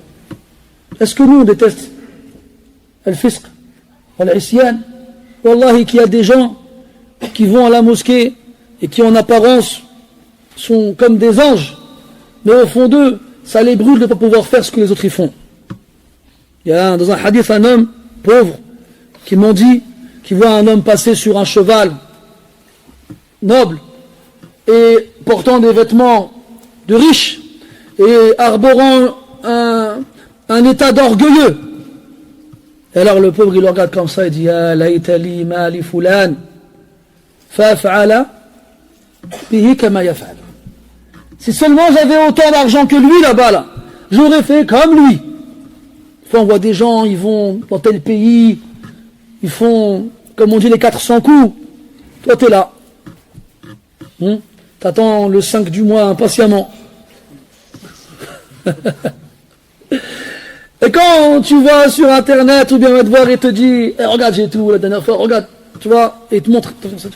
Est-ce que nous on déteste al-fisq, al-isyan? Wallahi qu'il y a des gens qui vont à la mosquée et qui en apparence sont comme des anges, mais au fond d'eux, ça les brûle de ne pas pouvoir faire ce que les autres y font. Il y a dans un hadith un homme pauvre qui m'ont dit qu'il voit un homme passer sur un cheval noble et portant des vêtements de riche et arborant un état d'orgueilleux. Et alors le pauvre il le regarde comme ça et dit Ya laïtali mali fulan fa'fa'ala bihi kama yaf'al. Si seulement j'avais autant d'argent que lui là-bas là, j'aurais fait comme lui. Enfin, on voit des gens, ils vont dans tel pays, ils font, comme on dit, les 400 coups. Toi t'es là. T'attends le 5 du mois impatiemment. Et quand tu vas sur internet ou bien va te voir et te dit regarde j'ai tout la dernière fois, regarde, tu vois, et il te montre,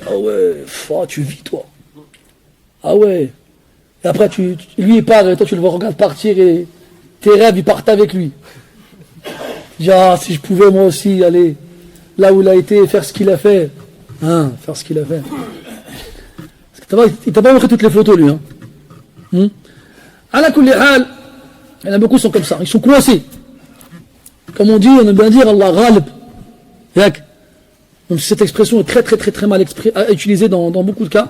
ah ouais, tu vis toi. Ah ouais. Et après lui il part et toi tu le vois regarde partir et tes rêves ils partent avec lui. Genre si je pouvais moi aussi aller là où il a été et faire ce qu'il a fait. Faire ce qu'il a fait. Il t'a pas montré toutes les photos lui. Ala kulli hal, il y en a beaucoup qui sont comme ça, ils sont coincés. Comme on dit, on aime bien dire Allah ghalib. Donc cette expression est très mal utilisée dans beaucoup de cas.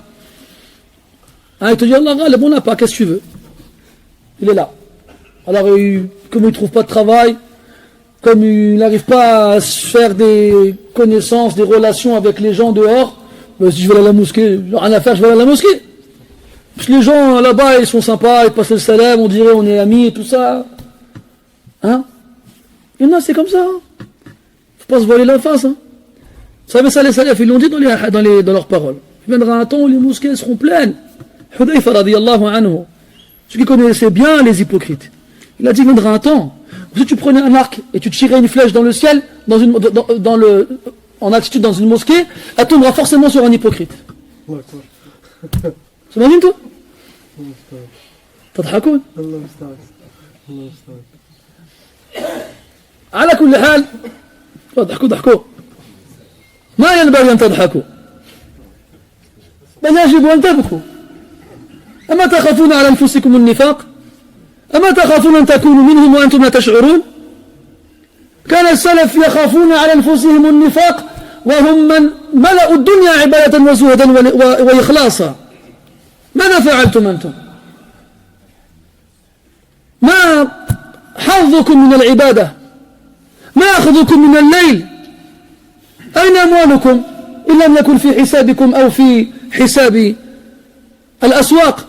Il te dit Allah ghalib, on n'a pas, qu'est-ce que tu veux? Il est là. Alors comme il ne trouve pas de travail, comme il n'arrive pas à se faire des connaissances, des relations avec les gens dehors, si je vais aller à la mosquée, rien à faire, je vais aller à la mosquée. Parce que les gens là-bas, ils sont sympas, ils passent le salam, on dirait on est amis et tout ça. Il y en a, c'est comme ça. Faut pas se voiler la face. Vous savez ça, les salafs, ils l'ont dit dans leurs paroles. Il viendra un temps où les mosquées seront pleines. Hudayfa radiyallahu anhu, ceux qui connaissaient bien les hypocrites, il a dit il viendra un temps où si tu prenais un arc et tu tirais une flèche dans le ciel, en attitude dans une mosquée, elle tombera forcément sur un hypocrite. T'imagines toi? تضحكون؟ على كل حال ضحكوا ما ينبغي أن تضحكوا بل يجب أن تبكوا. أما تخافون على أنفسكم النفاق؟ أما تخافون أن تكونوا منهم وأنتم لا تشعرون؟ كان السلف يخافون على أنفسهم النفاق وهم من ملأوا الدنيا عبادة وزهدا وإخلاصا. ماذا فعلتم أنتم؟ ما حظكم من العبادة؟ ما أخذكم من الليل؟ أين أموالكم إن لم يكن في حسابكم أو في حساب الأسواق؟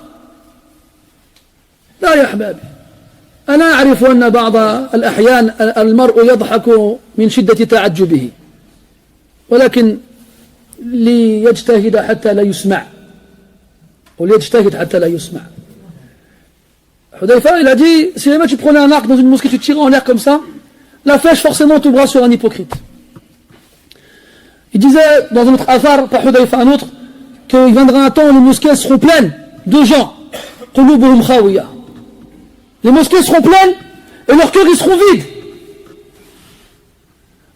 لا يا أحبابي، أنا أعرف أن بعض الأحيان المرء يضحك من شدة تعجبه، ولكن ليجتهد حتى لا يسمع، وليجتهد حتى لا يسمع. Hudayfa, il a dit, si jamais tu prenais un arc dans une mosquée, tu tirais en l'air comme ça, la flèche forcément tombera sur un hypocrite. Il disait dans un autre affaire, par Hudayfa, un autre, qu'il viendra un temps où les mosquées seront pleines de gens. Qulubuhum khawiya. Les mosquées seront pleines et leurs cœurs ils seront vides.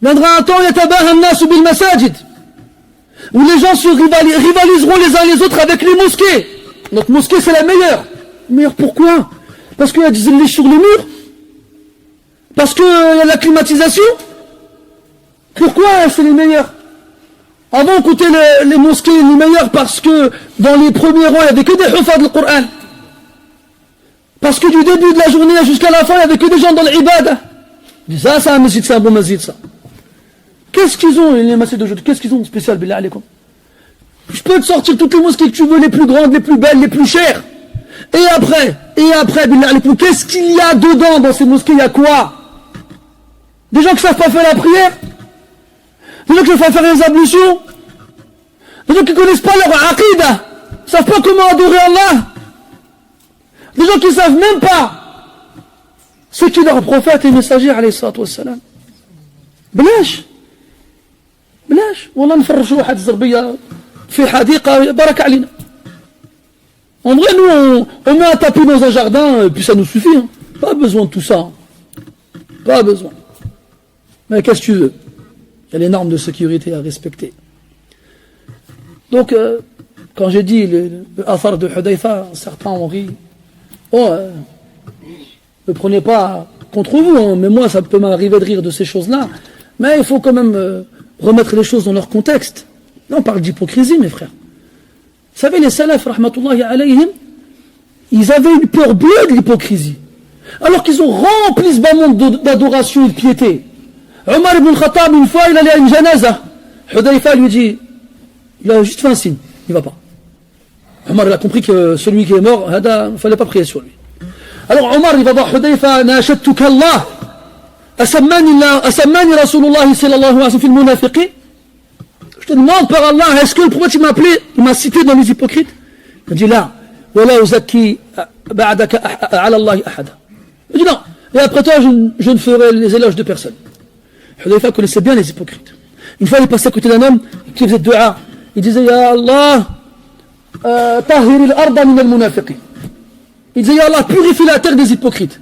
Viendra un temps, yatabaha an-nasu bil masajid, où les gens se rivaliseront les uns les autres avec les mosquées. Notre mosquée c'est la meilleure. Meilleure pourquoi? Parce qu'il y a des zillis sur les murs? Parce qu'il y a la climatisation? Pourquoi c'est les meilleurs? Avant on coûtait les mosquées les meilleures parce que dans les premiers rangs il n'y avait que des hufad du Coran. Parce que du début de la journée jusqu'à la fin il n'y avait que des gens dans l'ibada. Ça c'est un masjid, c'est un bon masjid ça. Qu'est-ce qu'ils ont les masjids d'aujourd'hui? Qu'est-ce qu'ils ont de spécial billah alaykoum? Je peux te sortir toutes les mosquées que tu veux, les plus grandes, les plus belles, les plus chères. Et après, billah alaykoum, qu'est-ce qu'il y a dedans dans ces mosquées? Il y a quoi? Des gens qui savent pas faire la prière? Des gens qui savent pas faire les ablutions? Des gens qui connaissent pas leur aqidah? Ils savent pas comment adorer Allah? Des gens qui savent même pas ce qui leur prophète et messager alayhi salatu wassalam. بلاش والله نفرشوا واحد الزربية في حديقة بارك علينا. En vrai, nous, on met un tapis dans un jardin, et puis ça nous suffit. Hein. Pas besoin de tout ça. Hein. Pas besoin. Mais qu'est-ce que tu veux? Il y a les normes de sécurité à respecter. Donc, quand j'ai dit le athar de Hudayfa, certains ont ri. Oh, ne prenez pas contre vous, hein, mais moi, ça peut m'arriver de rire de ces choses-là. Mais il faut quand même remettre les choses dans leur contexte. Là, on parle d'hypocrisie, mes frères. Vous savez, les salaf, rahmatullahi alayhim, ils avaient une peur bleue de l'hypocrisie. Alors qu'ils ont rempli ce bas monde d'adoration et de piété. Omar ibn al-Khattab, une fois, il allait à une janaza. Hudayfa lui dit, il a juste fait un signe, il ne va pas. Omar, il a compris que celui qui est mort, il ne fallait pas prier sur lui. Alors Omar, il va voir Hudayfa, nashadtuka Allah, asammani Rasulullah sallallahu alayhi wa sallam fil munafiqin. Je te demande par Allah, est-ce que le prophète m'a appelé, il m'a cité dans les hypocrites? Il dit là, wala uzakki ba'daka ala Allah ahada. Il dit non, et après toi, je ne ferai les éloges de personne. Hudayfa connaissait bien les hypocrites. Une fois, il passait à côté d'un homme qui faisait dua. Il disait, Ya Allah, tahir al-arda min al-munafiqin. Il disait, Ya Allah, purifie la terre des hypocrites.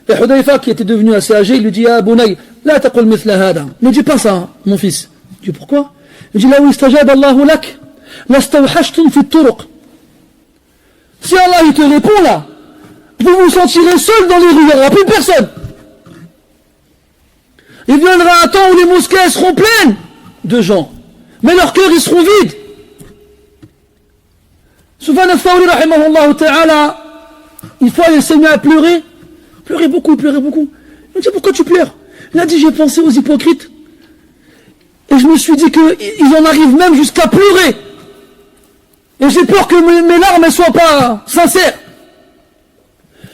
Et Hudayfa, qui était devenu assez âgé, il lui dit, Ya Bunay, la taqul mithla hada. Ne dis pas ça, mon fils. Il dit, pourquoi? Il dit, là où istajab Allahu lak, lastawhashtum fi turuq. Si Allah il te répond là, vous vous sentirez seul dans les rues, il n'y aura plus personne. Il viendra un temps où les mosquées seront pleines de gens, mais leurs cœurs ils seront vides. Soufyan al-Thawri, rahimahullah ta'ala, une fois il s'est mis à pleurer beaucoup. Il dit, pourquoi tu pleures? Il a dit, j'ai pensé aux hypocrites. Et je me suis dit qu'ils en arrivent même jusqu'à pleurer. Et j'ai peur que mes larmes ne soient pas sincères.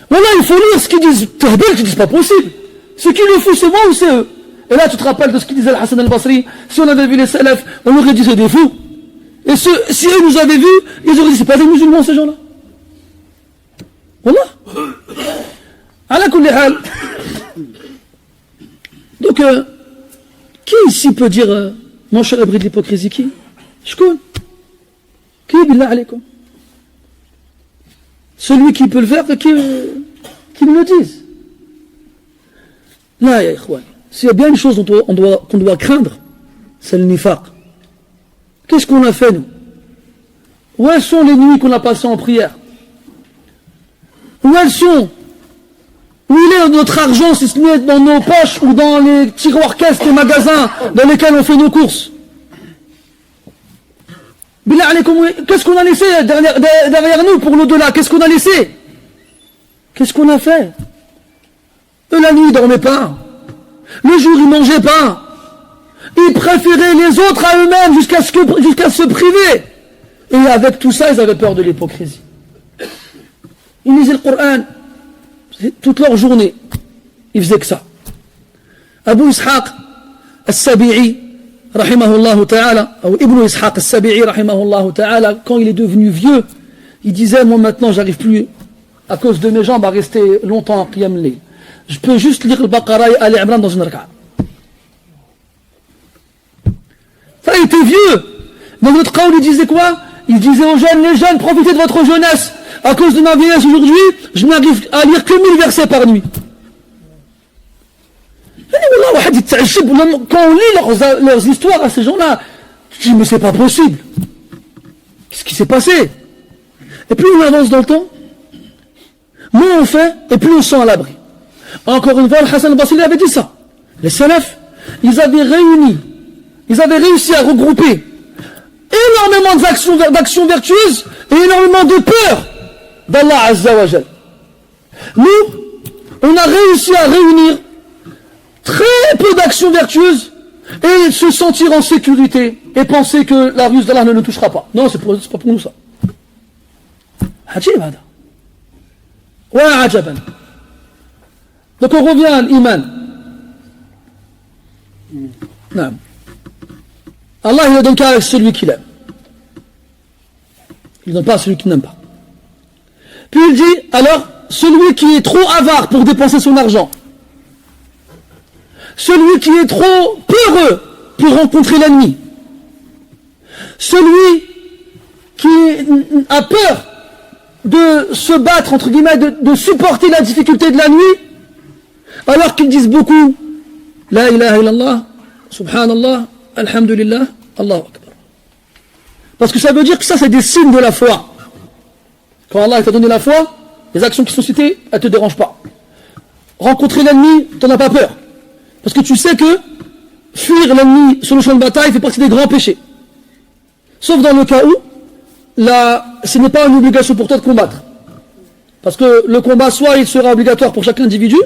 Voilà, il faut lire ce qu'ils disent. Tahbel, qui disent pas possible. Ce qui le fou, c'est moi ou c'est eux? Et là, tu te rappelles de ce qu'il disait le Hassan al-Basri. Si on avait vu les salafs, on aurait dit c'est des fous. Et si eux nous avaient vus, ils auraient dit c'est pas des musulmans ces gens-là. Voilà. Ala kulli hal. Donc, qui ici peut dire, mon cher abri de l'hypocrisie, qui? Je connais. Qui, billah alaykoum? Celui qui peut le faire, qui me le dise. Là, ya ikhwan, s'il y a bien une chose qu'on doit craindre, c'est le nifaq. Qu'est-ce qu'on a fait, nous? Où elles sont les nuits qu'on a passées en prière? Où elles sont? Où il est notre argent, si ce n'est dans nos poches ou dans les tiroirs caisses des magasins dans lesquels on fait nos courses? Billah alaykoum, qu'est-ce qu'on a laissé derrière nous pour l'au-delà? Qu'est-ce qu'on a laissé? Qu'est-ce qu'on a fait? Eux, la nuit, ils ne dormaient pas. Le jour, ils ne mangeaient pas. Ils préféraient les autres à eux-mêmes jusqu'à se priver. Et avec tout ça, ils avaient peur de l'hypocrisie. Ils lisaient le Coran toute leur journée. Ils faisaient que ça. Abu Ishaq al-Sabi'i, rahimahullah ta'ala, ou Ibn Ishaq al-Sabi'i, rahimahullah ta'ala, quand il est devenu vieux, il disait, moi maintenant, j'arrive plus, à cause de mes jambes, à rester longtemps en Qiyam al-Layl. Je peux juste lire le Baqara et Ali Imran dans une raka'a. Ça, il était vieux. Dans notre cas, il disait quoi? Il disait aux jeunes, les jeunes, profitez de votre jeunesse. À cause de ma vieillesse aujourd'hui, je n'arrive à lire que 1000 versets par nuit. Quand on lit leurs histoires à ces gens-là, je dis, mais c'est pas possible. Qu'est-ce qui s'est passé? Et plus on avance dans le temps, moins on fait, et plus on se sent à l'abri. Encore une fois, le Hassan al-Basri avait dit ça. Les salafs, ils avaient réussi à regrouper énormément d'actions vertueuses et énormément de peur d'Allah Azza wa Jal. Nous, on a réussi à réunir très peu d'actions vertueuses et se sentir en sécurité et penser que la ruse d'Allah ne nous touchera pas. Non, c'est pas pour nous ça. Hajib, hada. وعجبا. Donc on revient à l'iman. Non. Allah il ne donne qu'à celui qu'il aime. Il ne donne pas à celui qui n'aime pas. Puis il dit, alors, celui qui est trop avare pour dépenser son argent, celui qui est trop peureux pour rencontrer l'ennemi, celui qui a peur de se battre, entre guillemets, de supporter la difficulté de la nuit, alors qu'ils disent beaucoup La ilaha illallah, subhanallah, alhamdulillah, Allahu akbar. Parce que ça veut dire que ça c'est des signes de la foi. Quand Allah t'a donné la foi, les actions qui sont citées, elles ne te dérangent pas. Rencontrer l'ennemi, tu n'en as pas peur. Parce que tu sais que fuir l'ennemi sur le champ de bataille fait partie des grands péchés. Sauf dans le cas où ce n'est pas une obligation pour toi de combattre. Parce que le combat, soit il sera obligatoire pour chaque individu,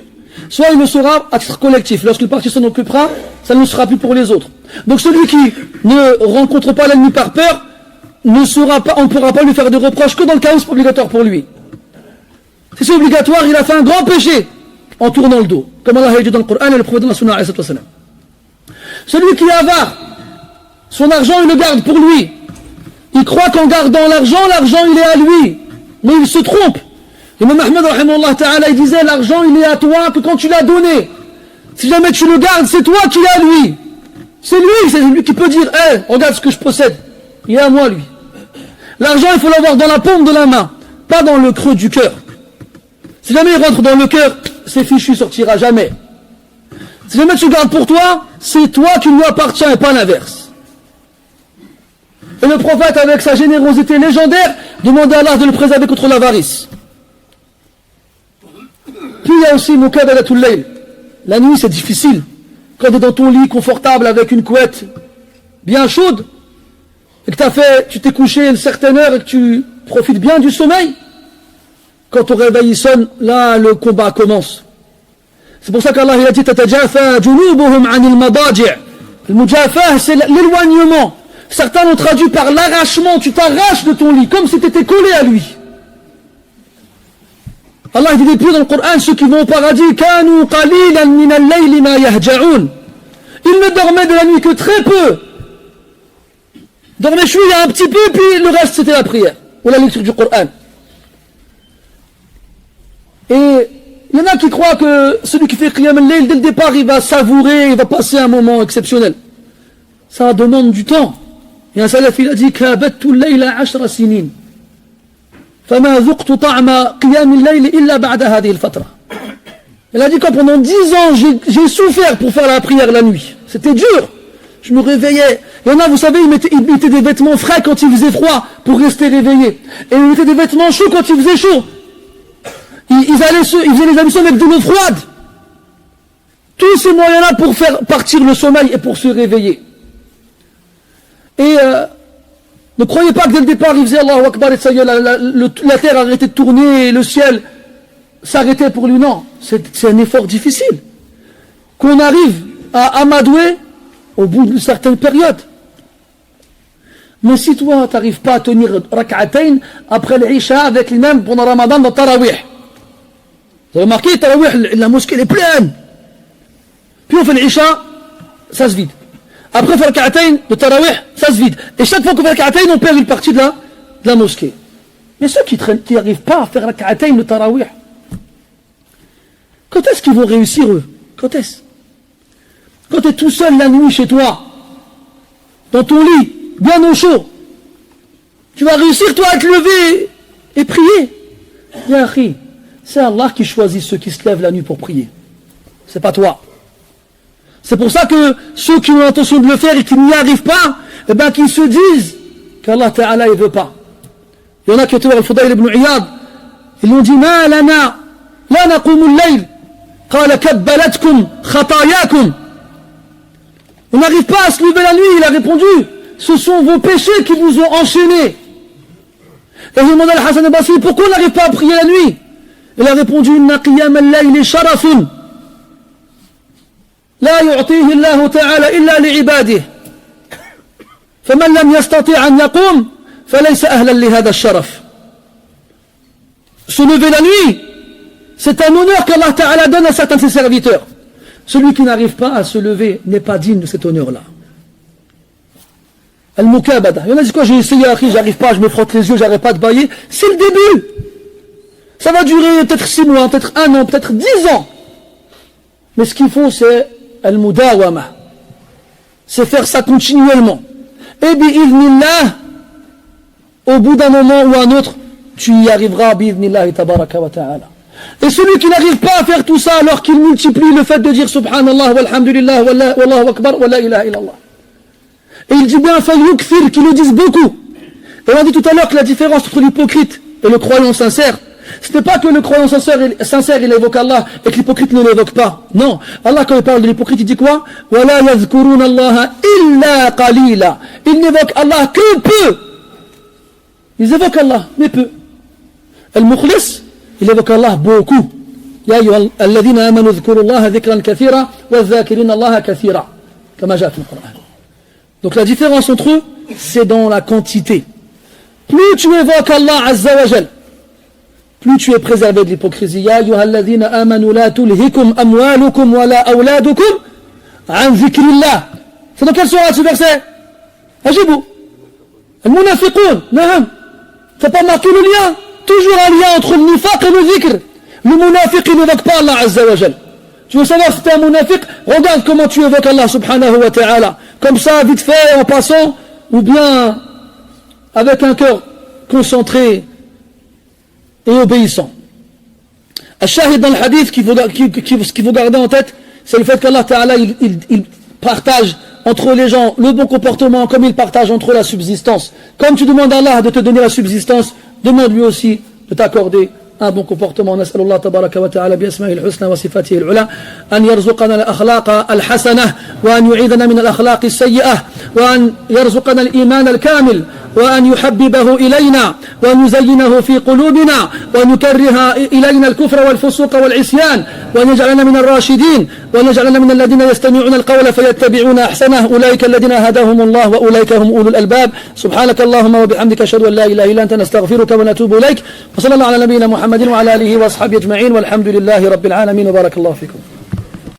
soit il le sera à titre collectif. Lorsque le parti s'en occupera, ça ne sera plus pour les autres. Donc celui qui ne rencontre pas l'ennemi par peur, on ne pourra pas lui faire de reproches que dans le cas où c'est obligatoire pour lui. Si c'est obligatoire, il a fait un grand péché en tournant le dos. Comme Allah a dit dans le Coran et le prophète dans la Sunna alayhi salam. Celui qui est avare, son argent il le garde pour lui. Il croit qu'en gardant l'argent, l'argent il est à lui. Mais il se trompe. Imam Ahmed rahimahullah ta'ala, il disait l'argent il est à toi que quand tu l'as donné. Si jamais tu le gardes, c'est toi qui l'as à lui. C'est lui qui peut dire hey, regarde ce que je possède. Il est à moi lui. L'argent il faut l'avoir dans la paume de la main, pas dans le creux du cœur. Si jamais il rentre dans le cœur, c'est fichu, sortira jamais. Si jamais tu gardes pour toi, c'est toi qui lui appartiens et pas l'inverse. Et le prophète, avec sa générosité légendaire, demandait à Allah de le préserver contre l'avarice. Puis il y a aussi mukabalatul layl. La nuit c'est difficile. Quand tu es dans ton lit confortable avec une couette bien chaude, et que tu t'es couché à une certaine heure et que tu profites bien du sommeil, quand ton réveil sonne, là le combat commence. C'est pour ça qu'Allah a dit tatajafa junubuhum anil madaji'. Le mujafa c'est l'éloignement. Certains l'ont traduit par l'arrachement, tu t'arraches de ton lit comme si tu étais collé à lui. Allah dit plus dans le Coran, ceux qui vont au paradis, kanu qalilan min al-layli ma yahja'un. Ils ne dormaient de la nuit que très peu. Dormaient chouïa un petit peu, puis le reste c'était la prière ou la lecture du Coran. Et il y en a qui croient que celui qui fait Qiyam al-Layl, dès le départ, il va savourer, il va passer un moment exceptionnel. Ça demande du temps. Et un salaf, il a dit Kabattu al-Layla 10 sinin. فما ذقت طعم قيام الليل إلا بعد هذه الفترة. Elle a dit que pendant 10 ans, j'ai souffert pour faire la prière la nuit. C'était dur. Je me réveillais. Il y en a, vous savez, ils mettaient des vêtements frais quand il faisait froid pour rester réveillés. Et ils mettaient des vêtements chauds quand il faisait chaud. Ils faisaient les ablutions avec de l'eau froide. Tous ces moyens-là pour faire partir le sommeil et pour se réveiller. Et ne croyez pas que dès le départ, il faisait Allahu Akbar et ça y est, la terre arrêtait de tourner et le ciel s'arrêtait pour lui. Non, c'est un effort difficile. Qu'on arrive à amadouer au bout d'une certaine période. Mais si toi, tu n'arrives pas à tenir rak'atayn après l'Isha avec l'imam pendant Ramadan dans Tarawih. Vous avez remarqué, Tarawih, la mosquée elle est pleine. Puis on fait l'Isha, ça se vide. Après on fait rak'atayn de Tarawih, ça se vide. Et chaque fois qu'on fait rak'atayn, on perd une partie de la mosquée. Mais ceux qui n'arrivent pas à faire rak'atayn de Tarawih, quand est-ce qu'ils vont réussir eux? Quand est-ce? Quand tu es tout seul la nuit chez toi, dans ton lit, bien au chaud, tu vas réussir toi à te lever et prier. Ya akhi, c'est Allah qui choisit ceux qui se lèvent la nuit pour prier. C'est pas toi. C'est pour ça que ceux qui ont l'intention de le faire et qui n'y arrivent pas, eh ben qu'ils se disent qu'Allah Ta'ala ne veut pas. Il y en a qui étaient au Fudayl ibn Iyad, ils l'ont dit Ma lana, la naqumu al-layl, qala kabbalatkum khatayakum. On n'arrive pas à se lever la nuit, il a répondu ce sont vos péchés qui vous ont enchaînés. Et il demande à Hassan al-Basri pourquoi on n'arrive pas à prier la nuit? Il a répondu Inna qiyam al-layli sharafun la yu'tihi Allah ta'ala illa li'ibadihi faman lam yastati' an yaqum falaysa ahlan li hadha ash-sharaf. Se lever la nuit, C'est un honneur qu'Allah Ta'ala donne à certains de ses serviteurs. Celui qui n'arrive pas à se lever n'est pas digne de cet honneur-là. Al-Mukabada. Il y en a dit quoi, j'ai essayé, j'arrive pas, je me frotte les yeux, j'arrive pas de bailler. C'est le début. Ça va durer peut-être 6 mois, peut-être 1 an, peut-être 10 ans. Mais ce qu'il faut, c'est Al-Mudawama. C'est faire ça continuellement. Et bi'idhnillah, au bout d'un moment ou un autre, tu y arriveras, bi'idhnillah, tabaraka wa ta'ala. Et celui qui n'arrive pas à faire tout ça alors qu'il multiplie le fait de dire Subhanallah, walhamdulillah, wallahu akbar, wa la ilaha illallah. Et il dit bien, falyukthir, qu'ils le disent beaucoup. Et on a dit tout à l'heure que la différence entre l'hypocrite et le croyant sincère, ce n'est pas que le croyant sincère il évoque Allah et que l'hypocrite ne l'évoque pas. Non. Allah, quand il parle de l'hypocrite, il dit quoi? وَلَا يَذْكُرُونَ اللَّهَ إِلَّا قَلِيلًا. Ils n'évoquent Allah que peu. Ils évoquent Allah, mais peu. Al-Mukhlis, il évoque Allah beaucoup. يَا أَيُّهَا الَّذِينَ آمَنُوا اذْكُرُوا اللَّهَ ذِكْرًا كَثِيرًا وَالذَّاكِرِينَ اللَّهَ كَثِيرًا كما جاء في القرآن. Donc la différence entre eux, c'est dans la quantité. Plus tu évoques Allah Azza wa Jal, plus tu es préservé de l'hypocrisie. Ya ayyuhalladhina amanu la tulhikum amwalukum wa la awladukum an dhikrillah. C'est dans quelle sourate ce verset? Ajibou. Al-Munafiqun. Naham. T'as pas marqué le lien? Toujours un lien entre le nifaq et le dhikr. Le munafiq, il n'évoque pas Allah Azza wa Jal. Tu veux savoir si t'es un munafiq? Regarde comment tu évoques Allah subhanahu wa ta'ala. Comme ça, vite fait, en passant, ou bien avec un cœur concentré et obéissant. Al-Shahid dans le hadith qu'il faut garder en tête, c'est le fait qu'Allah Ta'ala il partage entre les gens le bon comportement comme il partage entre eux la subsistance. Comme tu demandes à Allah de te donner la subsistance, demande lui aussi de t'accorder un bon comportement. نسأل الله تبارك وتعالى بأسمائه الحسنى وصفاته العلى أن يرزقنا الأخلاق الحسنة وأن يعيذنا من الأخلاق السيئة وأن يرزقنا الإيمان الكامل وأن يحببه إلينا وأن يزينه في قلوبنا وأن يكره إلينا الكفر والفسوق والعصيان وأن يجعلنا من الراشدين وأن يجعلنا من الذين يستمعون القول فيتبعون أحسنه أولئك الذين هداهم الله وأولئك هم أولو الألباب سبحانك اللهم وبحمدك أشهد أن لا إله إلا أنت نستغفرك ونتوب إليك وصلى الله على نبينا محمد وعلى آله وأصحابه أجمعين والحمد لله رب العالمين وبارك الله فيكم.